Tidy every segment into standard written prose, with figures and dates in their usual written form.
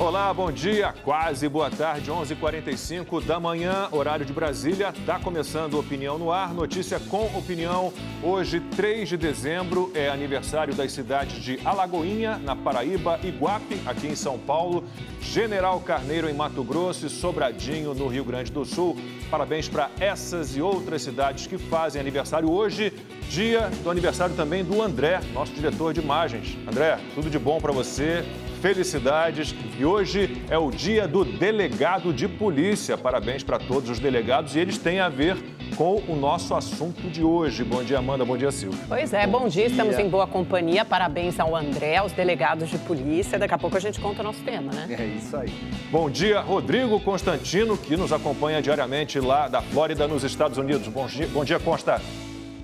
olá, bom dia, quase boa tarde, 11h45 da manhã, horário de Brasília. Está começando Opinião no Ar, notícia com opinião. Hoje, 3 de dezembro, é aniversário das cidades de Alagoinha, na Paraíba, Iguape, aqui em São Paulo, General Carneiro, em Mato Grosso e Sobradinho, no Rio Grande do Sul. Parabéns para essas e outras cidades que fazem aniversário hoje, dia do aniversário também do André, nosso diretor de imagens. André, tudo de bom para você. Felicidades. E hoje é o dia do delegado de polícia. Parabéns para todos os delegados e eles têm a ver com o nosso assunto de hoje. Bom dia, Amanda. Bom dia, Silvio. Pois é, bom dia. Estamos em boa companhia. Parabéns ao André, aos delegados de polícia. Daqui a pouco a gente conta o nosso tema, né? É isso aí. Bom dia, Rodrigo Constantino, que nos acompanha diariamente lá da Flórida, nos Estados Unidos. Bom dia, Consta.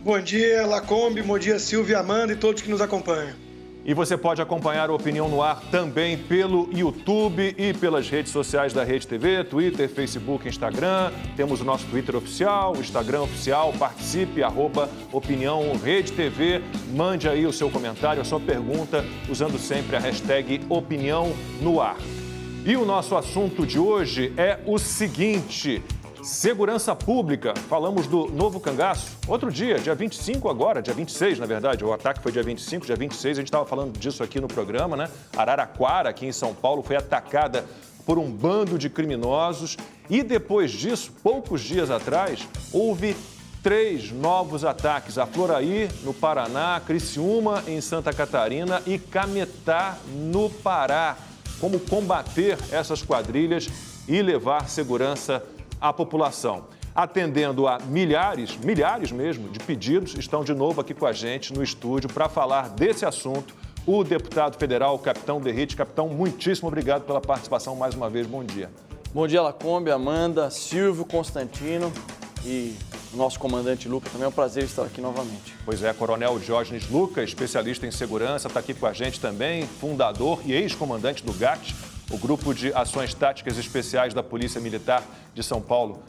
Bom dia, Lacombe. Bom dia, Silvio, Amanda e todos que nos acompanham. E você pode acompanhar a Opinião no Ar também pelo YouTube e pelas redes sociais da Rede TV, Twitter, Facebook, Instagram. Temos o nosso Twitter oficial, o Instagram oficial. Participe, @Opinião Rede TV. Mande aí o seu comentário, a sua pergunta, usando sempre a hashtag Opinião no Ar. E o nosso assunto de hoje é o seguinte: segurança pública. Falamos do novo cangaço. Outro dia, dia 25 agora, dia 26, na verdade. O ataque foi dia 25, dia 26. A gente estava falando disso aqui no programa, né? Araraquara, aqui em São Paulo, foi atacada por um bando de criminosos. E depois disso, poucos dias atrás, houve 3 novos ataques. A Floraí, no Paraná, Criciúma, em Santa Catarina e Cametá, no Pará. Como combater essas quadrilhas e levar segurança à população. Atendendo a milhares mesmo, de pedidos, estão de novo aqui com a gente no estúdio para falar desse assunto o deputado federal, Capitão Derrite. Capitão, muitíssimo obrigado pela participação mais uma vez. Bom dia. Bom dia, Lacombe, Amanda, Silvio, Constantino e o nosso comandante Luca. Também é um prazer estar aqui novamente. Pois é, Coronel Diógenes Luca, especialista em segurança, está aqui com a gente também, fundador e ex-comandante do GAT, o Grupo de Ações Táticas Especiais da Polícia Militar de São Paulo.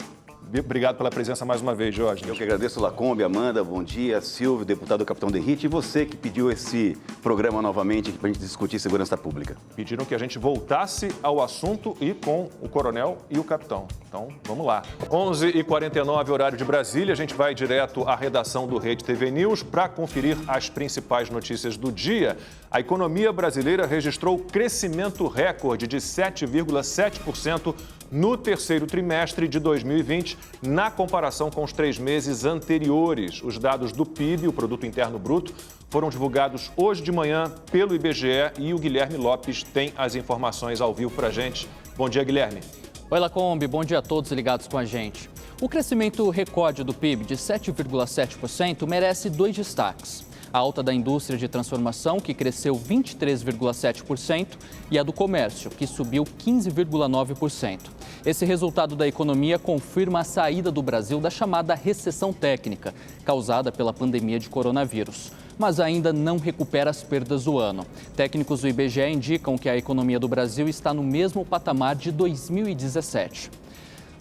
Obrigado pela presença mais uma vez, Jorge. Eu que agradeço, Lacombe, Amanda, bom dia, Silvio, deputado Capitão Derrite, e você que pediu esse programa novamente para a gente discutir segurança pública. Pediram que a gente voltasse ao assunto e com o coronel e o capitão. Então, vamos lá. 11h49, horário de Brasília, a gente vai direto à redação do Rede TV News para conferir as principais notícias do dia. A economia brasileira registrou crescimento recorde de 7,7% no terceiro trimestre de 2020, na comparação com os 3 meses anteriores. Os dados do PIB, o Produto Interno Bruto, foram divulgados hoje de manhã pelo IBGE e o Guilherme Lopes tem as informações ao vivo para a gente. Bom dia, Guilherme. Oi, Lacombe. Bom dia a todos ligados com a gente. O crescimento recorde do PIB de 7,7% merece 2 destaques. A alta da indústria de transformação, que cresceu 23,7%, e a do comércio, que subiu 15,9%. Esse resultado da economia confirma a saída do Brasil da chamada recessão técnica, causada pela pandemia de coronavírus, mas ainda não recupera as perdas do ano. Técnicos do IBGE indicam que a economia do Brasil está no mesmo patamar de 2017.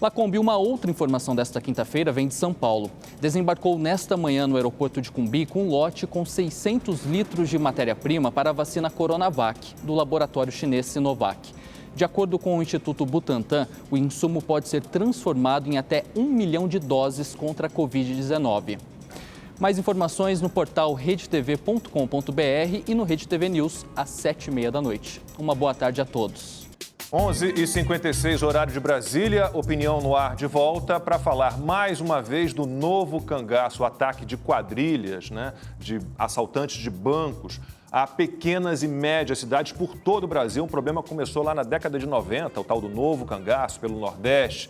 Lacombe, uma outra informação desta quinta-feira vem de São Paulo. Desembarcou nesta manhã no aeroporto de Cumbica um lote com 600 litros de matéria-prima para a vacina Coronavac, do laboratório chinês Sinovac. De acordo com o Instituto Butantan, o insumo pode ser transformado em até 1 milhão de doses contra a Covid-19. Mais informações no portal redetv.com.br e no Rede TV News, às 7h30 da noite. Uma boa tarde a todos. 11h56, horário de Brasília, Opinião no Ar de volta para falar mais uma vez do novo cangaço, o ataque de quadrilhas, né, de assaltantes de bancos a pequenas e médias cidades por todo o Brasil. O problema começou lá na década de 90, o tal do novo cangaço pelo Nordeste.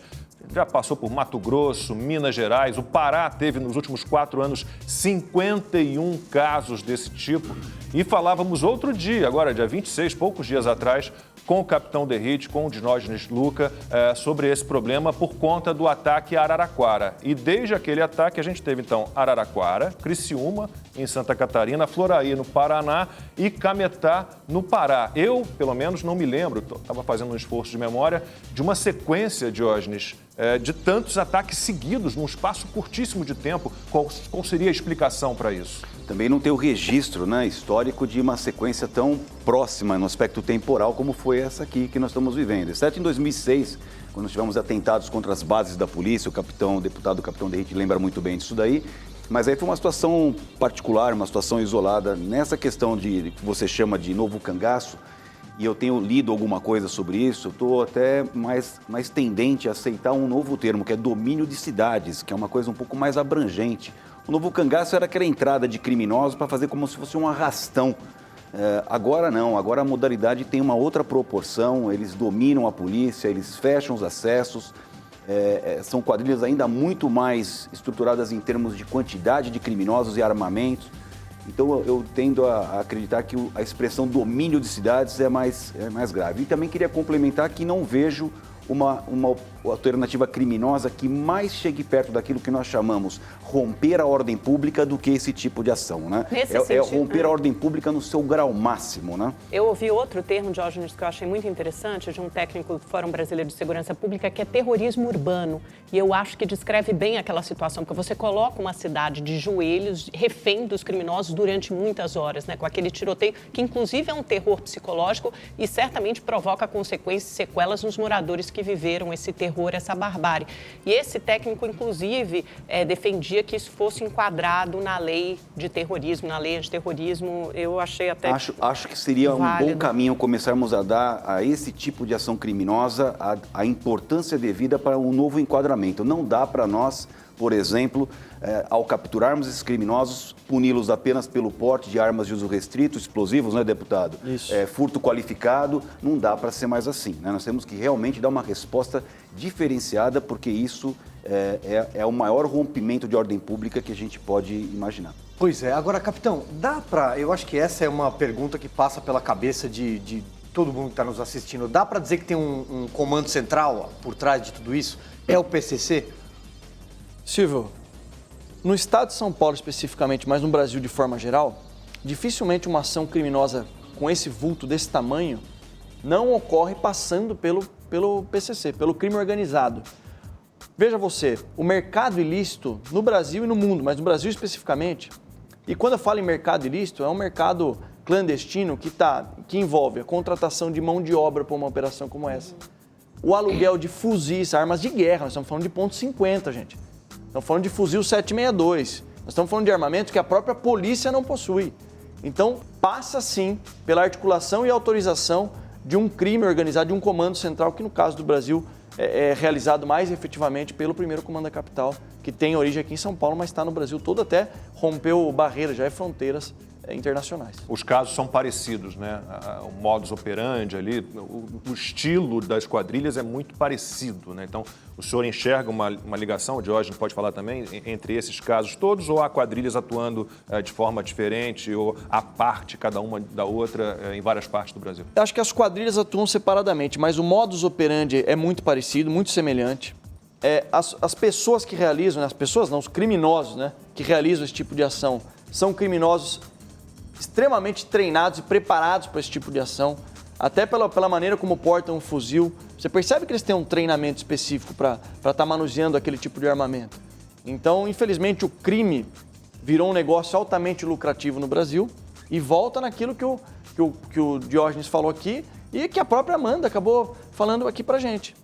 Já passou por Mato Grosso, Minas Gerais. O Pará teve, nos últimos 4 anos, 51 casos desse tipo. E falávamos outro dia, agora dia 26, poucos dias atrás, com o Capitão Derrite, com o Diógenes Luca, sobre esse problema por conta do ataque a Araraquara. E desde aquele ataque a gente teve, então, Araraquara, Criciúma, em Santa Catarina, Floraí, no Paraná e Cametá, no Pará. Eu, pelo menos, não me lembro, estava fazendo um esforço de memória, de uma sequência, Diógenes, de tantos ataques seguidos num espaço curtíssimo de tempo. Qual seria a explicação para isso? Também não tem o registro, né, histórico de uma sequência tão próxima no aspecto temporal como foi essa aqui que nós estamos vivendo. Exceto em 2006, quando tivemos atentados contra as bases da polícia, o deputado capitão Derrite lembra muito bem disso daí, mas aí foi uma situação particular, uma situação isolada. Nessa questão que você chama de novo cangaço, e eu tenho lido alguma coisa sobre isso, eu estou até mais tendente a aceitar um novo termo, que é domínio de cidades, que é uma coisa um pouco mais abrangente. O novo cangaço era aquela entrada de criminosos para fazer como se fosse um arrastão. Agora não, agora a modalidade tem uma outra proporção, eles dominam a polícia, eles fecham os acessos, são quadrilhas ainda muito mais estruturadas em termos de quantidade de criminosos e armamentos. Então eu tendo a acreditar que a expressão domínio de cidades é mais grave. E também queria complementar que não vejo uma alternativa criminosa que mais chegue perto daquilo que nós chamamos romper a ordem pública do que esse tipo de ação, né? É romper a ordem pública no seu grau máximo, né? Eu ouvi outro termo, Diógenes, que eu achei muito interessante, de um técnico do Fórum Brasileiro de Segurança Pública, que é terrorismo urbano. E eu acho que descreve bem aquela situação, porque você coloca uma cidade de joelhos, refém dos criminosos durante muitas horas, né? Com aquele tiroteio, que inclusive é um terror psicológico e certamente provoca consequências e sequelas nos moradores que viveram esse terror, essa barbárie. E esse técnico, inclusive, defendia que isso fosse enquadrado na lei de terrorismo, na lei antiterrorismo. Eu achei até Acho que seria válido. Um bom caminho começarmos a dar a esse tipo de ação criminosa a importância devida para um novo enquadramento. Não dá para nós, por exemplo, ao capturarmos esses criminosos, puni-los apenas pelo porte de armas de uso restrito, explosivos, né, deputado? Isso. Furto qualificado, não dá para ser mais assim, né? Nós temos que realmente dar uma resposta diferenciada, porque isso é o maior rompimento de ordem pública que a gente pode imaginar. Pois é. Agora, capitão, eu acho que essa é uma pergunta que passa pela cabeça de todo mundo que está nos assistindo. Dá para dizer que tem um comando central por trás de tudo isso? É o PCC? Silvio, no estado de São Paulo especificamente, mas no Brasil de forma geral, dificilmente uma ação criminosa com esse vulto, desse tamanho, não ocorre passando pelo PCC, pelo crime organizado. Veja você, o mercado ilícito no Brasil e no mundo, mas no Brasil especificamente, e quando eu falo em mercado ilícito, é um mercado clandestino que envolve a contratação de mão de obra para uma operação como essa, o aluguel de fuzis, armas de guerra, nós estamos falando de .50, gente. Estamos falando de fuzil 762, nós estamos falando de armamento que a própria polícia não possui. Então, passa sim pela articulação e autorização de um crime organizado, de um comando central, que no caso do Brasil é realizado mais efetivamente pelo primeiro comando da capital, que tem origem aqui em São Paulo, mas está no Brasil todo, até rompeu barreiras, já é fronteiras internacionais. Os casos são parecidos, né? O modus operandi ali, o estilo das quadrilhas é muito parecido, né? Então, o senhor enxerga uma ligação, o Diógenes pode falar também, entre esses casos todos, ou há quadrilhas atuando de forma diferente, ou à parte, cada uma da outra, em várias partes do Brasil? Eu acho que as quadrilhas atuam separadamente, mas o modus operandi é muito parecido, muito semelhante. As pessoas que realizam, as pessoas não, os criminosos, né, que realizam esse tipo de ação, são criminosos extremamente treinados e preparados para esse tipo de ação, até pela maneira como portam um fuzil. Você percebe que eles têm um treinamento específico para estar manuseando aquele tipo de armamento. Então, infelizmente, o crime virou um negócio altamente lucrativo no Brasil e volta naquilo que o Diógenes falou aqui e que a própria Amanda acabou falando aqui para gente.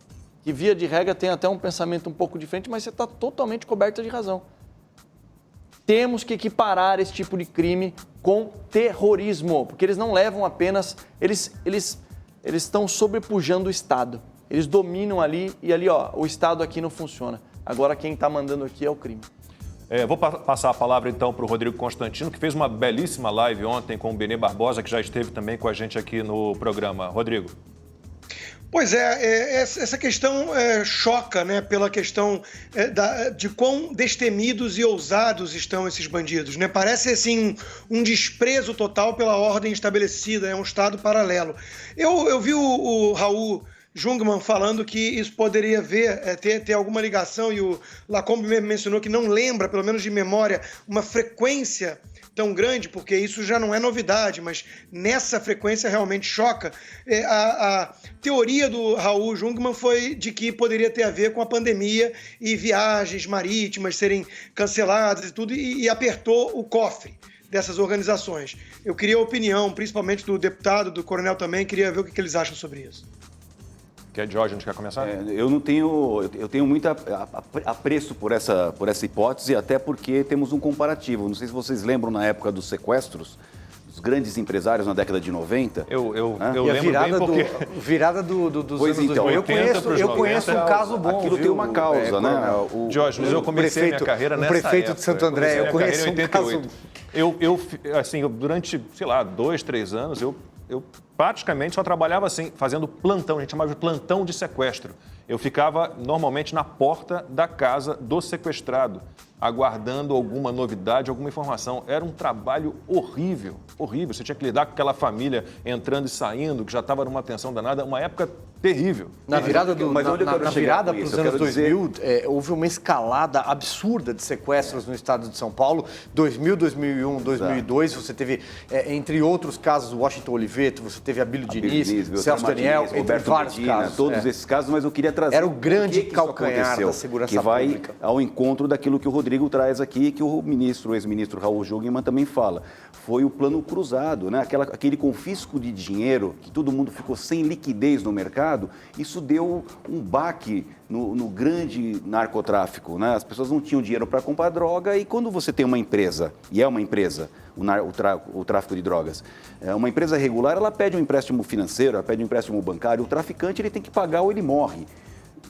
Que, via de regra, tem até um pensamento um pouco diferente, mas você está totalmente coberta de razão. Temos que equiparar esse tipo de crime com terrorismo, porque eles não levam apenas... Eles estão sobrepujando o Estado. Eles dominam ali e ali, ó, o Estado aqui não funciona. Agora quem está mandando aqui é o crime. Vou passar a palavra então para o Rodrigo Constantino, que fez uma belíssima live ontem com o Benê Barbosa, que já esteve também com a gente aqui no programa. Rodrigo. Pois essa questão choca, né, pela questão de quão destemidos e ousados estão esses bandidos, né? Parece assim um desprezo total pela ordem estabelecida, é um Estado paralelo. Eu vi o Raul Jungmann falando que isso poderia ter alguma ligação, e o Lacombe mesmo mencionou que não lembra, pelo menos de memória, uma frequência tão grande, porque isso já não é novidade, mas nessa frequência realmente choca. A teoria do Raul Jungmann foi de que poderia ter a ver com a pandemia e viagens marítimas serem canceladas e tudo, e apertou o cofre. dessas organizações. Eu queria a opinião, principalmente do deputado, do coronel também, queria ver o que eles acham sobre isso. Quer, Diógenes, quer começar? Eu tenho muito apreço por essa hipótese, até porque temos um comparativo. Não sei se vocês lembram na época dos sequestros, os grandes empresários na década de 90. Eu lembro bem porque... Virada dos Pois anos então, 2000. Eu conheço um caso bom, aquilo tem uma causa, né? Diógenes, eu comecei a minha carreira nessa época. O prefeito de Santo André, eu conheço um caso... Durante, sei lá, 2, 3 anos, eu praticamente só trabalhava assim, fazendo plantão, a gente chamava de plantão de sequestro. Eu ficava normalmente na porta da casa do sequestrado, aguardando alguma novidade, alguma informação. Era um trabalho horrível, horrível. Você tinha que lidar com aquela família entrando e saindo, que já estava numa tensão danada, uma época terrível. Na virada para os anos 2000, houve uma escalada absurda de sequestros no estado de São Paulo. 2000, 2001, 2002, você teve, entre outros casos, o Washington Oliveto, você teve Abílio Diniz, Celso Daniel, entre vários casos. Todos esses casos, mas eu queria trazer... Era o grande calcanhar da segurança pública. Que vai ao encontro daquilo que o Rodrigo traz aqui, que o ex-ministro Raul Jungmann também fala. Foi o plano cruzado, né? Aquele confisco de dinheiro, que todo mundo ficou sem liquidez no mercado, isso deu um baque no grande narcotráfico, né? As pessoas não tinham dinheiro para comprar droga e quando você tem uma empresa, e é uma empresa, o tráfico de drogas, uma empresa regular, ela pede um empréstimo financeiro, ela pede um empréstimo bancário, o traficante ele tem que pagar ou ele morre.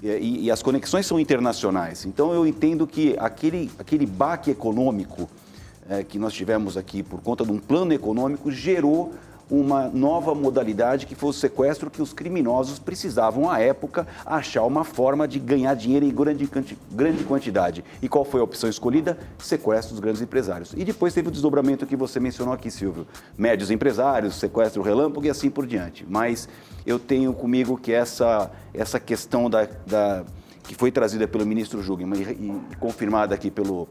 E as conexões são internacionais. Então, eu entendo que aquele baque econômico que nós tivemos aqui por conta de um plano econômico gerou uma nova modalidade que foi o sequestro, que os criminosos precisavam, à época, achar uma forma de ganhar dinheiro em grande quantidade. E qual foi a opção escolhida? Sequestro dos grandes empresários. E depois teve o desdobramento que você mencionou aqui, Silvio. Médios empresários, sequestro relâmpago e assim por diante. Mas eu tenho comigo que essa questão que foi trazida pelo ministro Jungmann e confirmada aqui pelo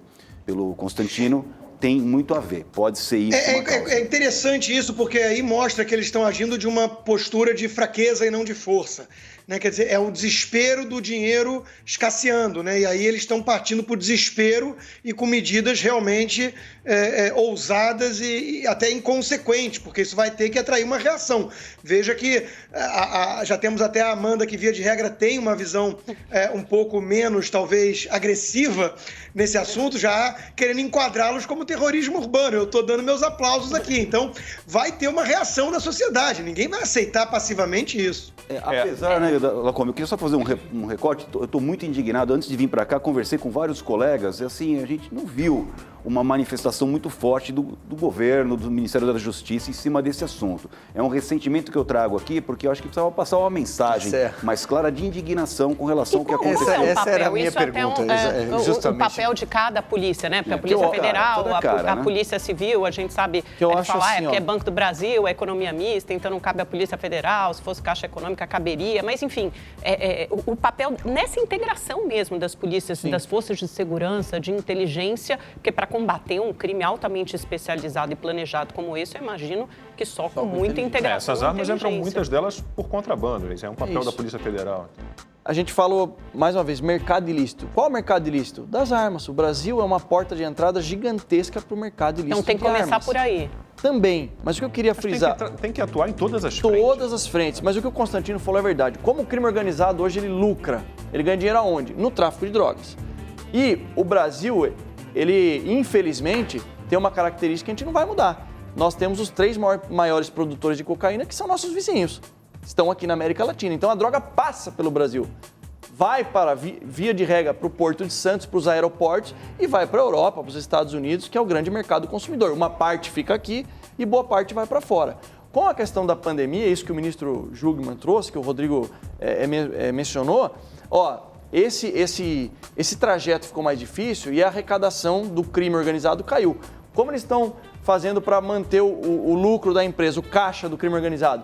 Constantino, tem muito a ver, pode ser isso. É interessante isso, porque aí mostra que eles estão agindo de uma postura de fraqueza e não de força. Né? Quer dizer, é o desespero do dinheiro escasseando, né? E aí eles estão partindo por desespero e com medidas realmente ousadas e até inconsequentes, porque isso vai ter que atrair uma reação. Veja que já temos até a Amanda, que via de regra tem uma visão um pouco menos, talvez, agressiva nesse assunto, já querendo enquadrá-los como terrorismo urbano. Eu estou dando meus aplausos aqui. Então, vai ter uma reação da sociedade. Ninguém vai aceitar passivamente isso. Apesar, né, Lacombe, eu queria só fazer um recorte. Eu estou muito indignado. Antes de vir para cá, conversei com vários colegas. E assim, a gente não viu uma manifestação muito forte do governo, do Ministério da Justiça em cima desse assunto. É um ressentimento que eu trago aqui, porque eu acho que precisava passar uma mensagem mais clara de indignação com relação ao que aconteceu. Essa era a minha pergunta, justamente. O papel de cada polícia, né? Porque a Polícia Federal, a Polícia Civil, a gente sabe falar, porque é Banco do Brasil, é economia mista, então não cabe à Polícia Federal, se fosse Caixa Econômica caberia, mas enfim, o papel nessa integração mesmo das polícias, das forças de segurança, de inteligência, porque para combater um crime altamente especializado e planejado como esse, eu imagino que só com muita integração. Essas armas entram muitas delas por contrabando, isso é um papel da Polícia Federal. A gente falou, mais uma vez, mercado ilícito. Qual o mercado ilícito? Das armas. O Brasil é uma porta de entrada gigantesca para o mercado ilícito. Então tem que começar por aí. Também, mas o que eu queria frisar... Tem que atuar em todas as frentes. Todas as frentes, mas o que o Constantino falou é verdade. Como o crime organizado hoje ele lucra, ele ganha dinheiro aonde? No tráfico de drogas. E o Brasil, ele infelizmente tem uma característica que a gente não vai mudar. Nós temos os 3 maiores produtores de cocaína que são nossos vizinhos. Estão aqui na América Latina. Então a droga passa pelo Brasil. Vai para via de regra para o Porto de Santos, para os aeroportos e vai para a Europa, para os Estados Unidos, que é o grande mercado consumidor. Uma parte fica aqui e boa parte vai para fora. Com a questão da pandemia, isso que o ministro Jungmann trouxe, que o Rodrigo mencionou, esse trajeto ficou mais difícil e a arrecadação do crime organizado caiu. Como eles estão fazendo para manter o lucro da empresa, o caixa do crime organizado?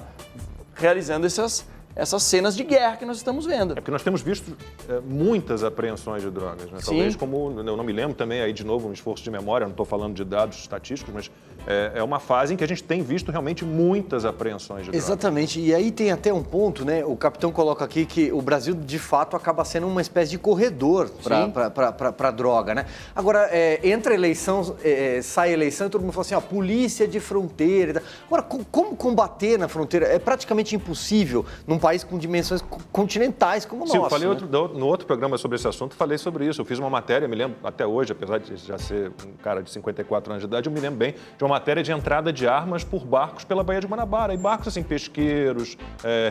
Realizando essas essas cenas de guerra que nós estamos vendo. É porque nós temos visto muitas apreensões de drogas, né? Talvez como, eu não me lembro também, aí de novo um esforço de memória, não estou falando de dados estatísticos, mas é uma fase em que a gente tem visto realmente muitas apreensões de drogas. Exatamente, e aí tem até um ponto, né? O capitão coloca aqui que o Brasil, de fato, acaba sendo uma espécie de corredor para droga, né? Agora, entra a eleição, sai a eleição e todo mundo fala assim, ó, polícia de fronteira. Agora, como combater na fronteira? É praticamente impossível num país com dimensões continentais como o nosso. Sim, eu falei no outro programa sobre esse assunto, falei sobre isso. Eu fiz uma matéria, me lembro até hoje, apesar de já ser um cara de 54 anos de idade, eu me lembro bem de uma matéria de entrada de armas por barcos pela Baía de Guanabara. E barcos assim, pesqueiros,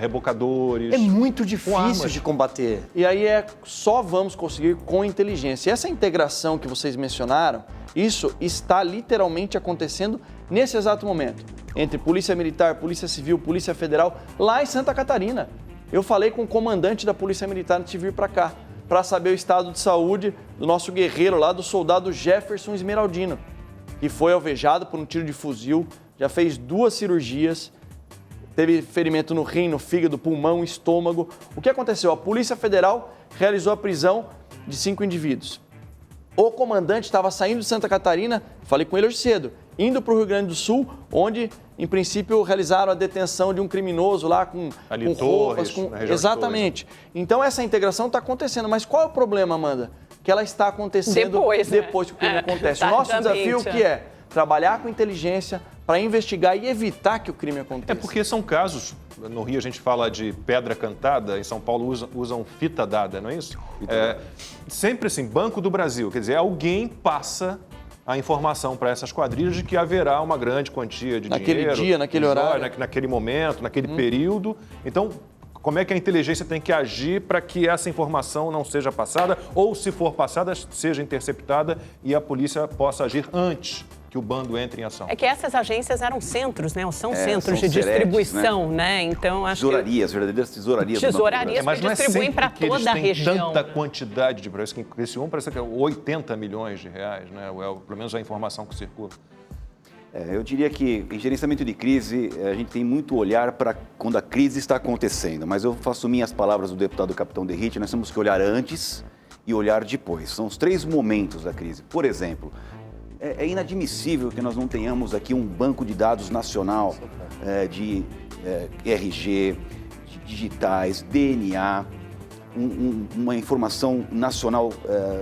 rebocadores. É muito difícil de combater. E aí só vamos conseguir com inteligência. E essa integração que vocês mencionaram, isso está literalmente acontecendo nesse exato momento. Entre Polícia Militar, Polícia Civil, Polícia Federal, lá em Santa Catarina. Eu falei com o comandante da Polícia Militar antes de vir para cá, para saber o estado de saúde do nosso guerreiro lá, do soldado Jefferson Esmeraldino, que foi alvejado por um tiro de fuzil, já fez 2 cirurgias, teve ferimento no rim, no fígado, pulmão, estômago. O que aconteceu? A Polícia Federal realizou a prisão de 5 indivíduos. O comandante estava saindo de Santa Catarina, falei com ele hoje cedo, indo para o Rio Grande do Sul, onde, em princípio, realizaram a detenção de um criminoso lá com roupas. Exatamente. Então, essa integração está acontecendo. Mas qual é o problema, Amanda? Que ela está acontecendo depois que o crime acontece. O nosso desafio que é trabalhar com inteligência para investigar e evitar que o crime aconteça. É porque são casos, no Rio a gente fala de pedra cantada, em São Paulo usam fita dada, não é isso? Sempre assim, Banco do Brasil, quer dizer, alguém passa a informação para essas quadrilhas de que haverá uma grande quantia de naquele dinheiro. Naquele dia, naquele horário. Naquele momento, naquele período. Então, como é que a inteligência tem que agir para que essa informação não seja passada ou, se for passada, seja interceptada e a polícia possa agir antes que o bando entre em ação? É que essas agências eram centros, né? São centros de distribuição, né? Então, acho tesourarias, verdadeiras tesourarias. Tesourarias que distribuem para toda a região. Tanta quantidade de preços que Criciúma parece que é 80 milhões de reais, né? Pelo menos a informação que circula. Eu diria que em gerenciamento de crise, a gente tem muito olhar para quando a crise está acontecendo, mas eu faço minhas palavras do deputado Capitão Derrite, nós temos que olhar antes e olhar depois. São os 3 momentos da crise. Por exemplo, é inadmissível que nós não tenhamos aqui um banco de dados nacional de RG, de digitais, DNA, uma informação nacional,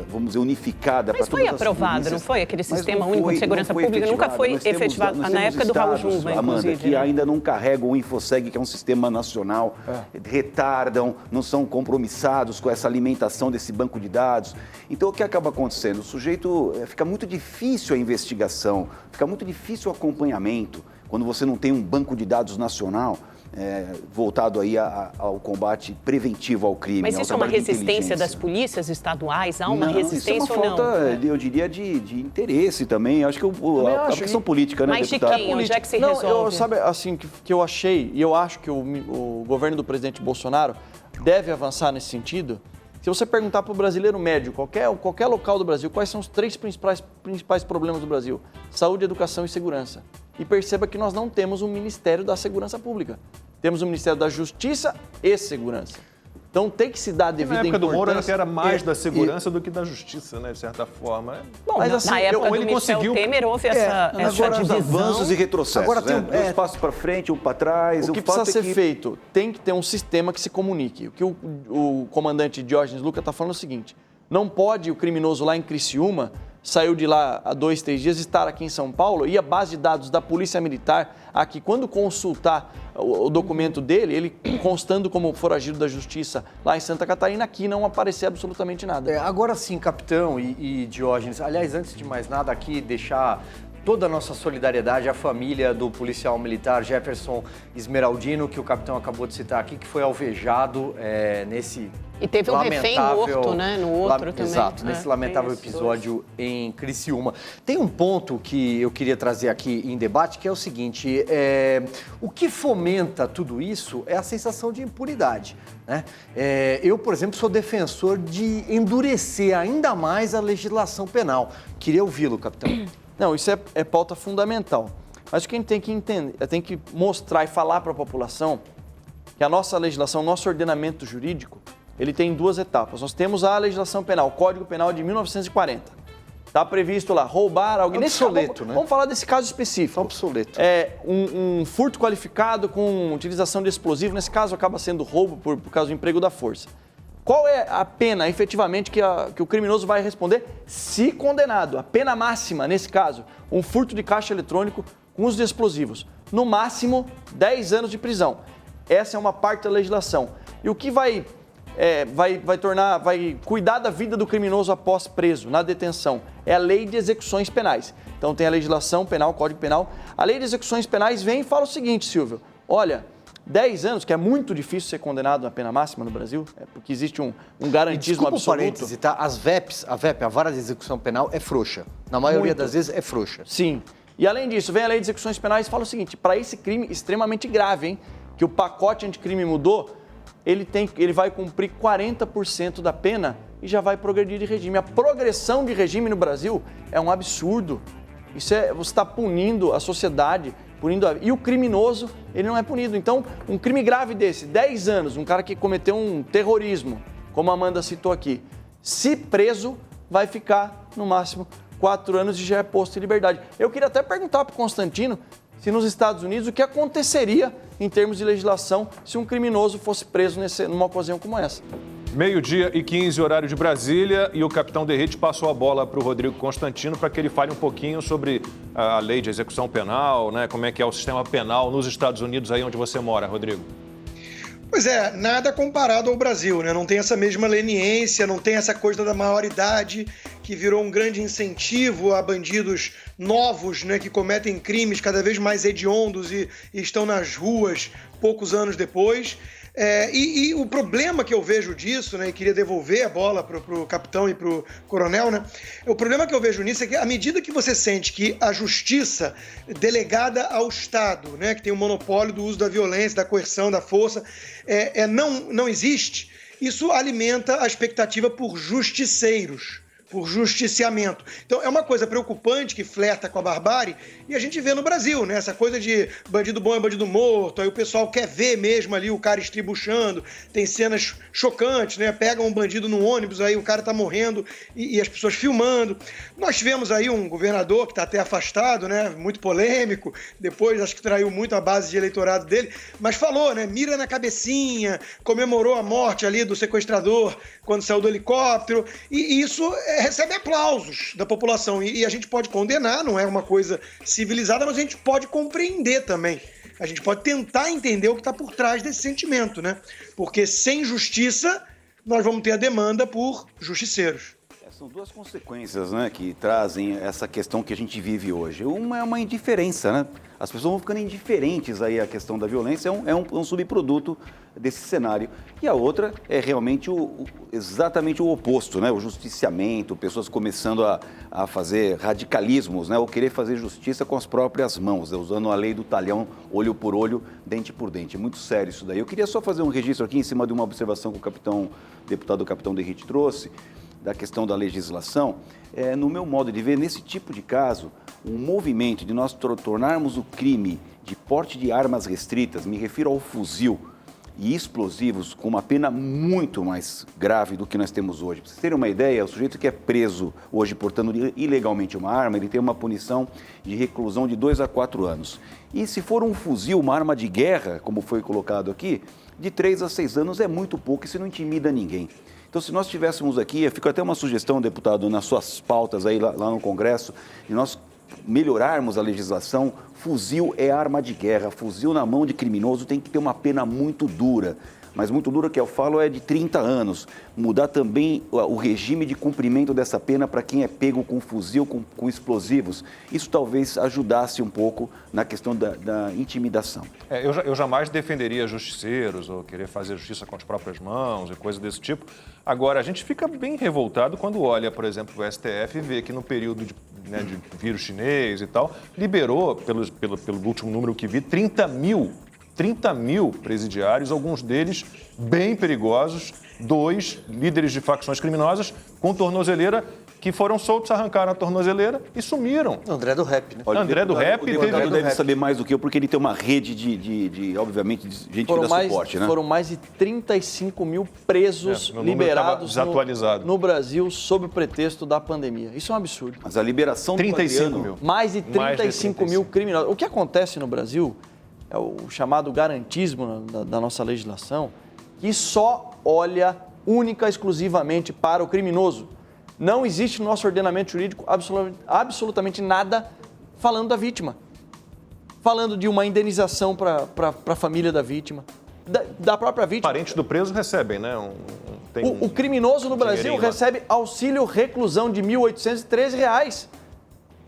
vamos dizer, unificada para todas as polícias. Mas foi aprovado, não foi? Aquele sistema único de segurança pública nunca foi efetivado. Na época do Raul Jungmann, inclusive. Amanda, que ainda não carregam o InfoSeg, que é um sistema nacional, retardam, não são compromissados com essa alimentação desse banco de dados. Então, o que acaba acontecendo? O sujeito, fica muito difícil a investigação, fica muito difícil o acompanhamento, quando você não tem um banco de dados nacional voltado aí ao combate preventivo ao crime. Mas isso é uma resistência das polícias estaduais? Há uma resistência isso é ou uma falta, eu diria, de interesse também. Acho que a questão política, né, mas deputado? Mas de quem? Onde é que se resolve? Sabe, assim, que eu achei, e eu acho que o governo do presidente Bolsonaro deve avançar nesse sentido. Se você perguntar para o brasileiro médio, qualquer local do Brasil, quais são os 3 principais problemas do Brasil? Saúde, educação e segurança. E perceba que nós não temos um Ministério da Segurança Pública. Temos um Ministério da Justiça e Segurança. Então tem que se dar a devida importância. Na época do Moura era mais da segurança do que da justiça, né, de certa forma. Bom, mas, assim, na época do Michel Temer houve essa divisão. Avanços e retrocessos. Agora tem 2 passos para frente, 1 para trás. O que precisa ser feito? Tem que ter um sistema que se comunique. O que o comandante Diógenes Lucas está falando é o seguinte: não pode o criminoso lá em Criciúma saiu de lá há 2, 3 dias, estar aqui em São Paulo e a base de dados da Polícia Militar aqui, quando consultar o documento dele, ele constando como foragido da Justiça lá em Santa Catarina, aqui não aparecer absolutamente nada. Agora sim, capitão e Diógenes, aliás, antes de mais nada aqui, deixar toda a nossa solidariedade à família do policial militar Jefferson Esmeraldino, que o capitão acabou de citar aqui, que foi alvejado nesse e teve um refém morto, né, no outro também. Exato, nesse lamentável episódio em Criciúma. Tem um ponto que eu queria trazer aqui em debate, que é o seguinte, o que fomenta tudo isso é a sensação de impunidade, né? Eu, por exemplo, sou defensor de endurecer ainda mais a legislação penal. Queria ouvi-lo, capitão. Não, isso é pauta fundamental. Mas o que a gente tem que entender, tem que mostrar e falar para a população que a nossa legislação, nosso ordenamento jurídico, ele tem 2 etapas. Nós temos a legislação penal, o Código Penal de 1940. Está previsto lá, roubar alguém... Obsoleto, né? Vamos falar desse caso específico. Obsoleto. Um furto qualificado com utilização de explosivo, nesse caso acaba sendo roubo por causa do emprego da força. Qual é a pena, efetivamente, que o criminoso vai responder se condenado? A pena máxima, nesse caso, um furto de caixa eletrônico com uso de explosivos. No máximo, 10 anos de prisão. Essa é uma parte da legislação. E o que vai cuidar da vida do criminoso após preso, na detenção, é a Lei de Execuções Penais. Então tem a legislação penal, o Código Penal. A Lei de Execuções Penais vem e fala o seguinte, Silvio, olha, 10 anos, que é muito difícil ser condenado na pena máxima no Brasil, porque existe um garantismo absoluto. Parêntese, tá? As VEPs, a vara de execução penal, é frouxa. Na maioria das vezes é frouxa. Sim. E além disso, vem a Lei de Execuções Penais e fala o seguinte, para esse crime extremamente grave, hein, que o pacote anticrime mudou, ele vai cumprir 40% da pena e já vai progredir de regime. A progressão de regime no Brasil é um absurdo. Você está punindo a sociedade, e o criminoso, ele não é punido. Então, um crime grave desse, 10 anos, um cara que cometeu um terrorismo, como a Amanda citou aqui, se preso, vai ficar, no máximo, 4 anos e já é posto em liberdade. Eu queria até perguntar para o Constantino se nos Estados Unidos o que aconteceria em termos de legislação se um criminoso fosse preso numa ocasião como essa. 12h15, horário de Brasília, e o capitão Derrite passou a bola para o Rodrigo Constantino para que ele fale um pouquinho sobre a lei de execução penal, né? Como é que é o sistema penal nos Estados Unidos, aí onde você mora, Rodrigo. Pois é, nada comparado ao Brasil, né? Não tem essa mesma leniência, não tem essa coisa da maioridade que virou um grande incentivo a bandidos novos, né, que cometem crimes cada vez mais hediondos e estão nas ruas poucos anos depois. E o problema que eu vejo disso, né, e queria devolver a bola para o capitão e para o coronel, né, o problema que eu vejo nisso é que à medida que você sente que a justiça delegada ao Estado, né, que tem o monopólio do uso da violência, da coerção, da força, não existe, isso alimenta a expectativa por justiceiros, por justiciamento. Então é uma coisa preocupante que flerta com a barbárie e a gente vê no Brasil, né? Essa coisa de bandido bom é bandido morto, aí o pessoal quer ver mesmo ali o cara estribuchando, tem cenas chocantes, né? Pegam um bandido no ônibus, aí o cara tá morrendo e as pessoas filmando. Nós tivemos aí um governador que tá até afastado, né? Muito polêmico, depois acho que traiu muito a base de eleitorado dele, mas falou, né? Mira na cabecinha, comemorou a morte ali do sequestrador quando saiu do helicóptero, e isso recebe aplausos da população, e a gente pode condenar, não é uma coisa civilizada, mas a gente pode compreender também. A gente pode tentar entender o que está por trás desse sentimento, né? Porque sem justiça, nós vamos ter a demanda por justiceiros. São duas consequências, né, que trazem essa questão que a gente vive hoje. Uma é uma indiferença, né? As pessoas vão ficando indiferentes aí à questão da violência, é um subproduto desse cenário. E a outra é realmente exatamente o oposto, né? O justiciamento, pessoas começando a fazer radicalismos, né? Ou querer fazer justiça com as próprias mãos, né? Usando a lei do talhão, olho por olho, dente por dente. É muito sério isso daí. Eu queria só fazer um registro aqui em cima de uma observação que o deputado capitão Derrite trouxe, da questão da legislação. No meu modo de ver, nesse tipo de caso, um movimento de nós tornarmos o crime de porte de armas restritas, me refiro ao fuzil e explosivos, com uma pena muito mais grave do que nós temos hoje. Para vocês terem uma ideia, o sujeito que é preso hoje portando ilegalmente uma arma, ele tem uma punição de reclusão de 2 a 4 anos. E se for um fuzil, uma arma de guerra, como foi colocado aqui, de 3 a 6 anos é muito pouco, isso não intimida ninguém. Então, se nós tivéssemos aqui, fica até uma sugestão, deputado, nas suas pautas aí lá no Congresso, de nós melhorarmos a legislação. Fuzil é arma de guerra, fuzil na mão de criminoso tem que ter uma pena muito dura. Mas muito dura que eu falo é de 30 anos. Mudar também o regime de cumprimento dessa pena para quem é pego com fuzil, com explosivos. Isso talvez ajudasse um pouco na questão da intimidação. Eu jamais defenderia justiceiros ou querer fazer justiça com as próprias mãos e coisa desse tipo. Agora, a gente fica bem revoltado quando olha, por exemplo, o STF e vê que no período de vírus chinês e tal, liberou, pelo último número que vi, 30 mil presidiários, alguns deles bem perigosos, 2 líderes de facções criminosas com tornozeleira que foram soltos, arrancaram a tornozeleira e sumiram. André do Rap, né? Olha, André do Rap o deputado deve saber mais do que eu, porque ele tem uma rede obviamente, de gente que dá suporte, né? Foram mais de 35 mil presos liberados desatualizado no Brasil sob o pretexto da pandemia. Isso é um absurdo. Mas a liberação 35 mil. Mais de 35 mil criminosos. O que acontece no Brasil é o chamado garantismo da nossa legislação, que só olha única e exclusivamente para o criminoso. Não existe no nosso ordenamento jurídico absolutamente nada falando da vítima. Falando de uma indenização para a família da vítima, da própria vítima. Parentes do preso recebem, né? O criminoso no Brasil recebe auxílio reclusão de R$ 1.813.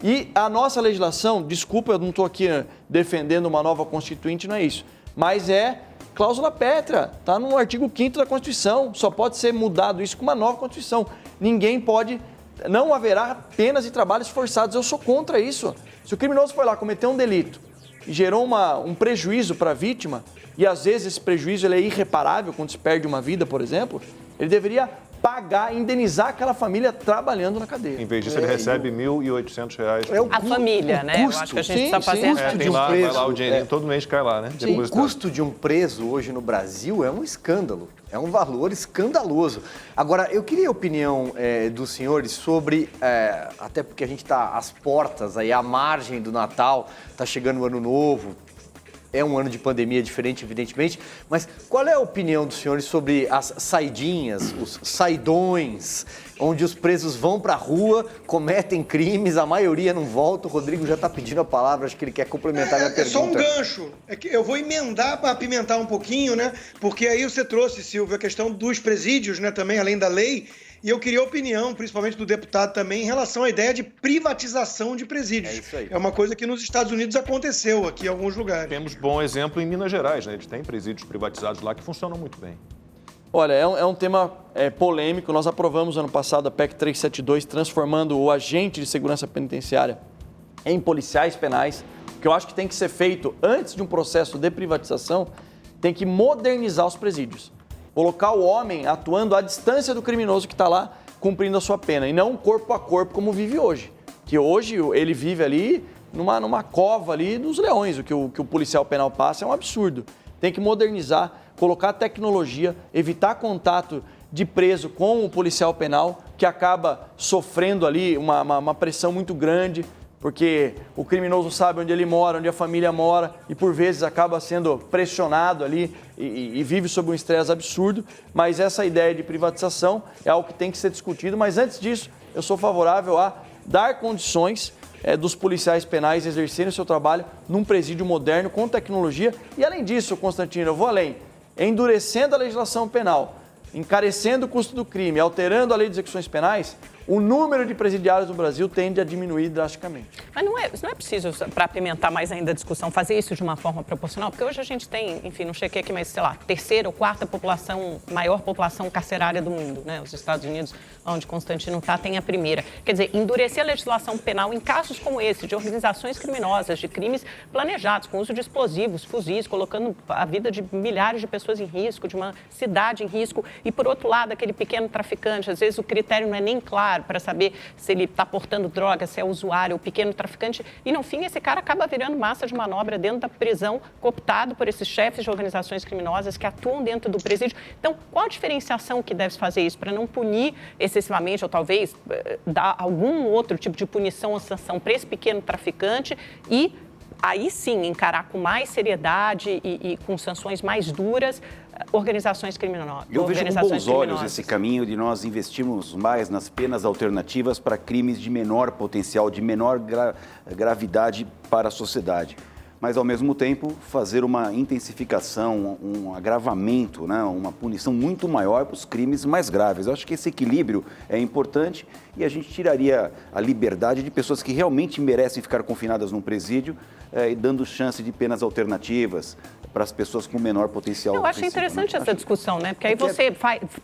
E a nossa legislação, desculpa, eu não estou aqui defendendo uma nova Constituinte, não é isso, mas é cláusula pétrea, está no artigo 5º da Constituição, só pode ser mudado isso com uma nova Constituição. Ninguém pode, não haverá penas e trabalhos forçados, eu sou contra isso. Se o criminoso foi lá cometer um delito e gerou um prejuízo para a vítima, e às vezes esse prejuízo ele é irreparável, quando se perde uma vida, por exemplo, ele deveria pagar, indenizar aquela família trabalhando na cadeia. Em vez disso, ele recebe R$ 1.800. A família, né? Eu acho que a gente precisa fazer essa tem lá, vai lá o dinheirinho, todo mês cai lá, né? O custo de um preso hoje no Brasil é um escândalo, é um valor escandaloso. Agora, eu queria a opinião dos senhores sobre, até porque a gente está às portas, aí à margem do Natal, está chegando o Ano Novo, é um ano de pandemia diferente, evidentemente, mas qual é a opinião dos senhores sobre as saidinhas, os saidões, onde os presos vão para a rua, cometem crimes, a maioria não volta? O Rodrigo já está pedindo a palavra, acho que ele quer complementar a minha pergunta. É só um gancho. É que eu vou emendar para apimentar um pouquinho, né? Porque aí você trouxe, Silvio, a questão dos presídios, né? Também, além da lei. E eu queria a opinião, principalmente do deputado também, em relação à ideia de privatização de presídios. É isso aí. É uma coisa que nos Estados Unidos aconteceu aqui em alguns lugares. Temos bom exemplo em Minas Gerais, né? Eles têm presídios privatizados lá que funcionam muito bem. Olha, é um tema polêmico. Nós aprovamos ano passado a PEC 372, transformando o agente de segurança penitenciária em policiais penais. O que eu acho que tem que ser feito antes de um processo de privatização, tem que modernizar os presídios. Colocar o homem atuando à distância do criminoso que está lá cumprindo a sua pena, e não corpo a corpo como vive hoje. Que hoje ele vive ali numa cova ali dos leões. O que o policial penal passa é um absurdo. Tem que modernizar, colocar tecnologia, evitar contato de preso com o policial penal, que acaba sofrendo ali uma pressão muito grande, porque o criminoso sabe onde ele mora, onde a família mora, e por vezes acaba sendo pressionado ali e vive sob um estresse absurdo. Mas essa ideia de privatização é algo que tem que ser discutido. Mas antes disso, eu sou favorável a dar condições dos policiais penais exercerem o seu trabalho num presídio moderno, com tecnologia. E além disso, Constantino, eu vou além, endurecendo a legislação penal, encarecendo o custo do crime, alterando a lei de execuções penais, o número de presidiários no Brasil tende a diminuir drasticamente. Mas não é preciso, para apimentar mais ainda a discussão, fazer isso de uma forma proporcional? Porque hoje a gente tem, enfim, não chequei aqui, mas sei lá, terceira ou quarta maior população carcerária do mundo, né? Os Estados Unidos, onde Constantino está, tem a primeira. Quer dizer, endurecer a legislação penal em casos como esse, de organizações criminosas, de crimes planejados, com uso de explosivos, fuzis, colocando a vida de milhares de pessoas em risco, de uma cidade em risco. E, por outro lado, aquele pequeno traficante, às vezes o critério não é nem claro para saber se ele está portando droga, se é usuário, o pequeno traficante. E, no fim, esse cara acaba virando massa de manobra dentro da prisão, cooptado por esses chefes de organizações criminosas que atuam dentro do presídio. Então, qual a diferenciação que deve fazer isso para não punir excessivamente ou talvez dar algum outro tipo de punição ou sanção para esse pequeno traficante e aí sim encarar com mais seriedade e com sanções mais duras organizações criminosas? Eu vejo com bons olhos esse caminho de nós investirmos mais nas penas alternativas para crimes de menor potencial, de menor gravidade para a sociedade. Mas, ao mesmo tempo, fazer uma intensificação, um agravamento, né? Uma punição muito maior para os crimes mais graves. Eu acho que esse equilíbrio é importante e a gente tiraria a liberdade de pessoas que realmente merecem ficar confinadas num presídio e dando chance de penas alternativas para as pessoas com menor potencial. Eu acho interessante essa discussão, né? Porque aí você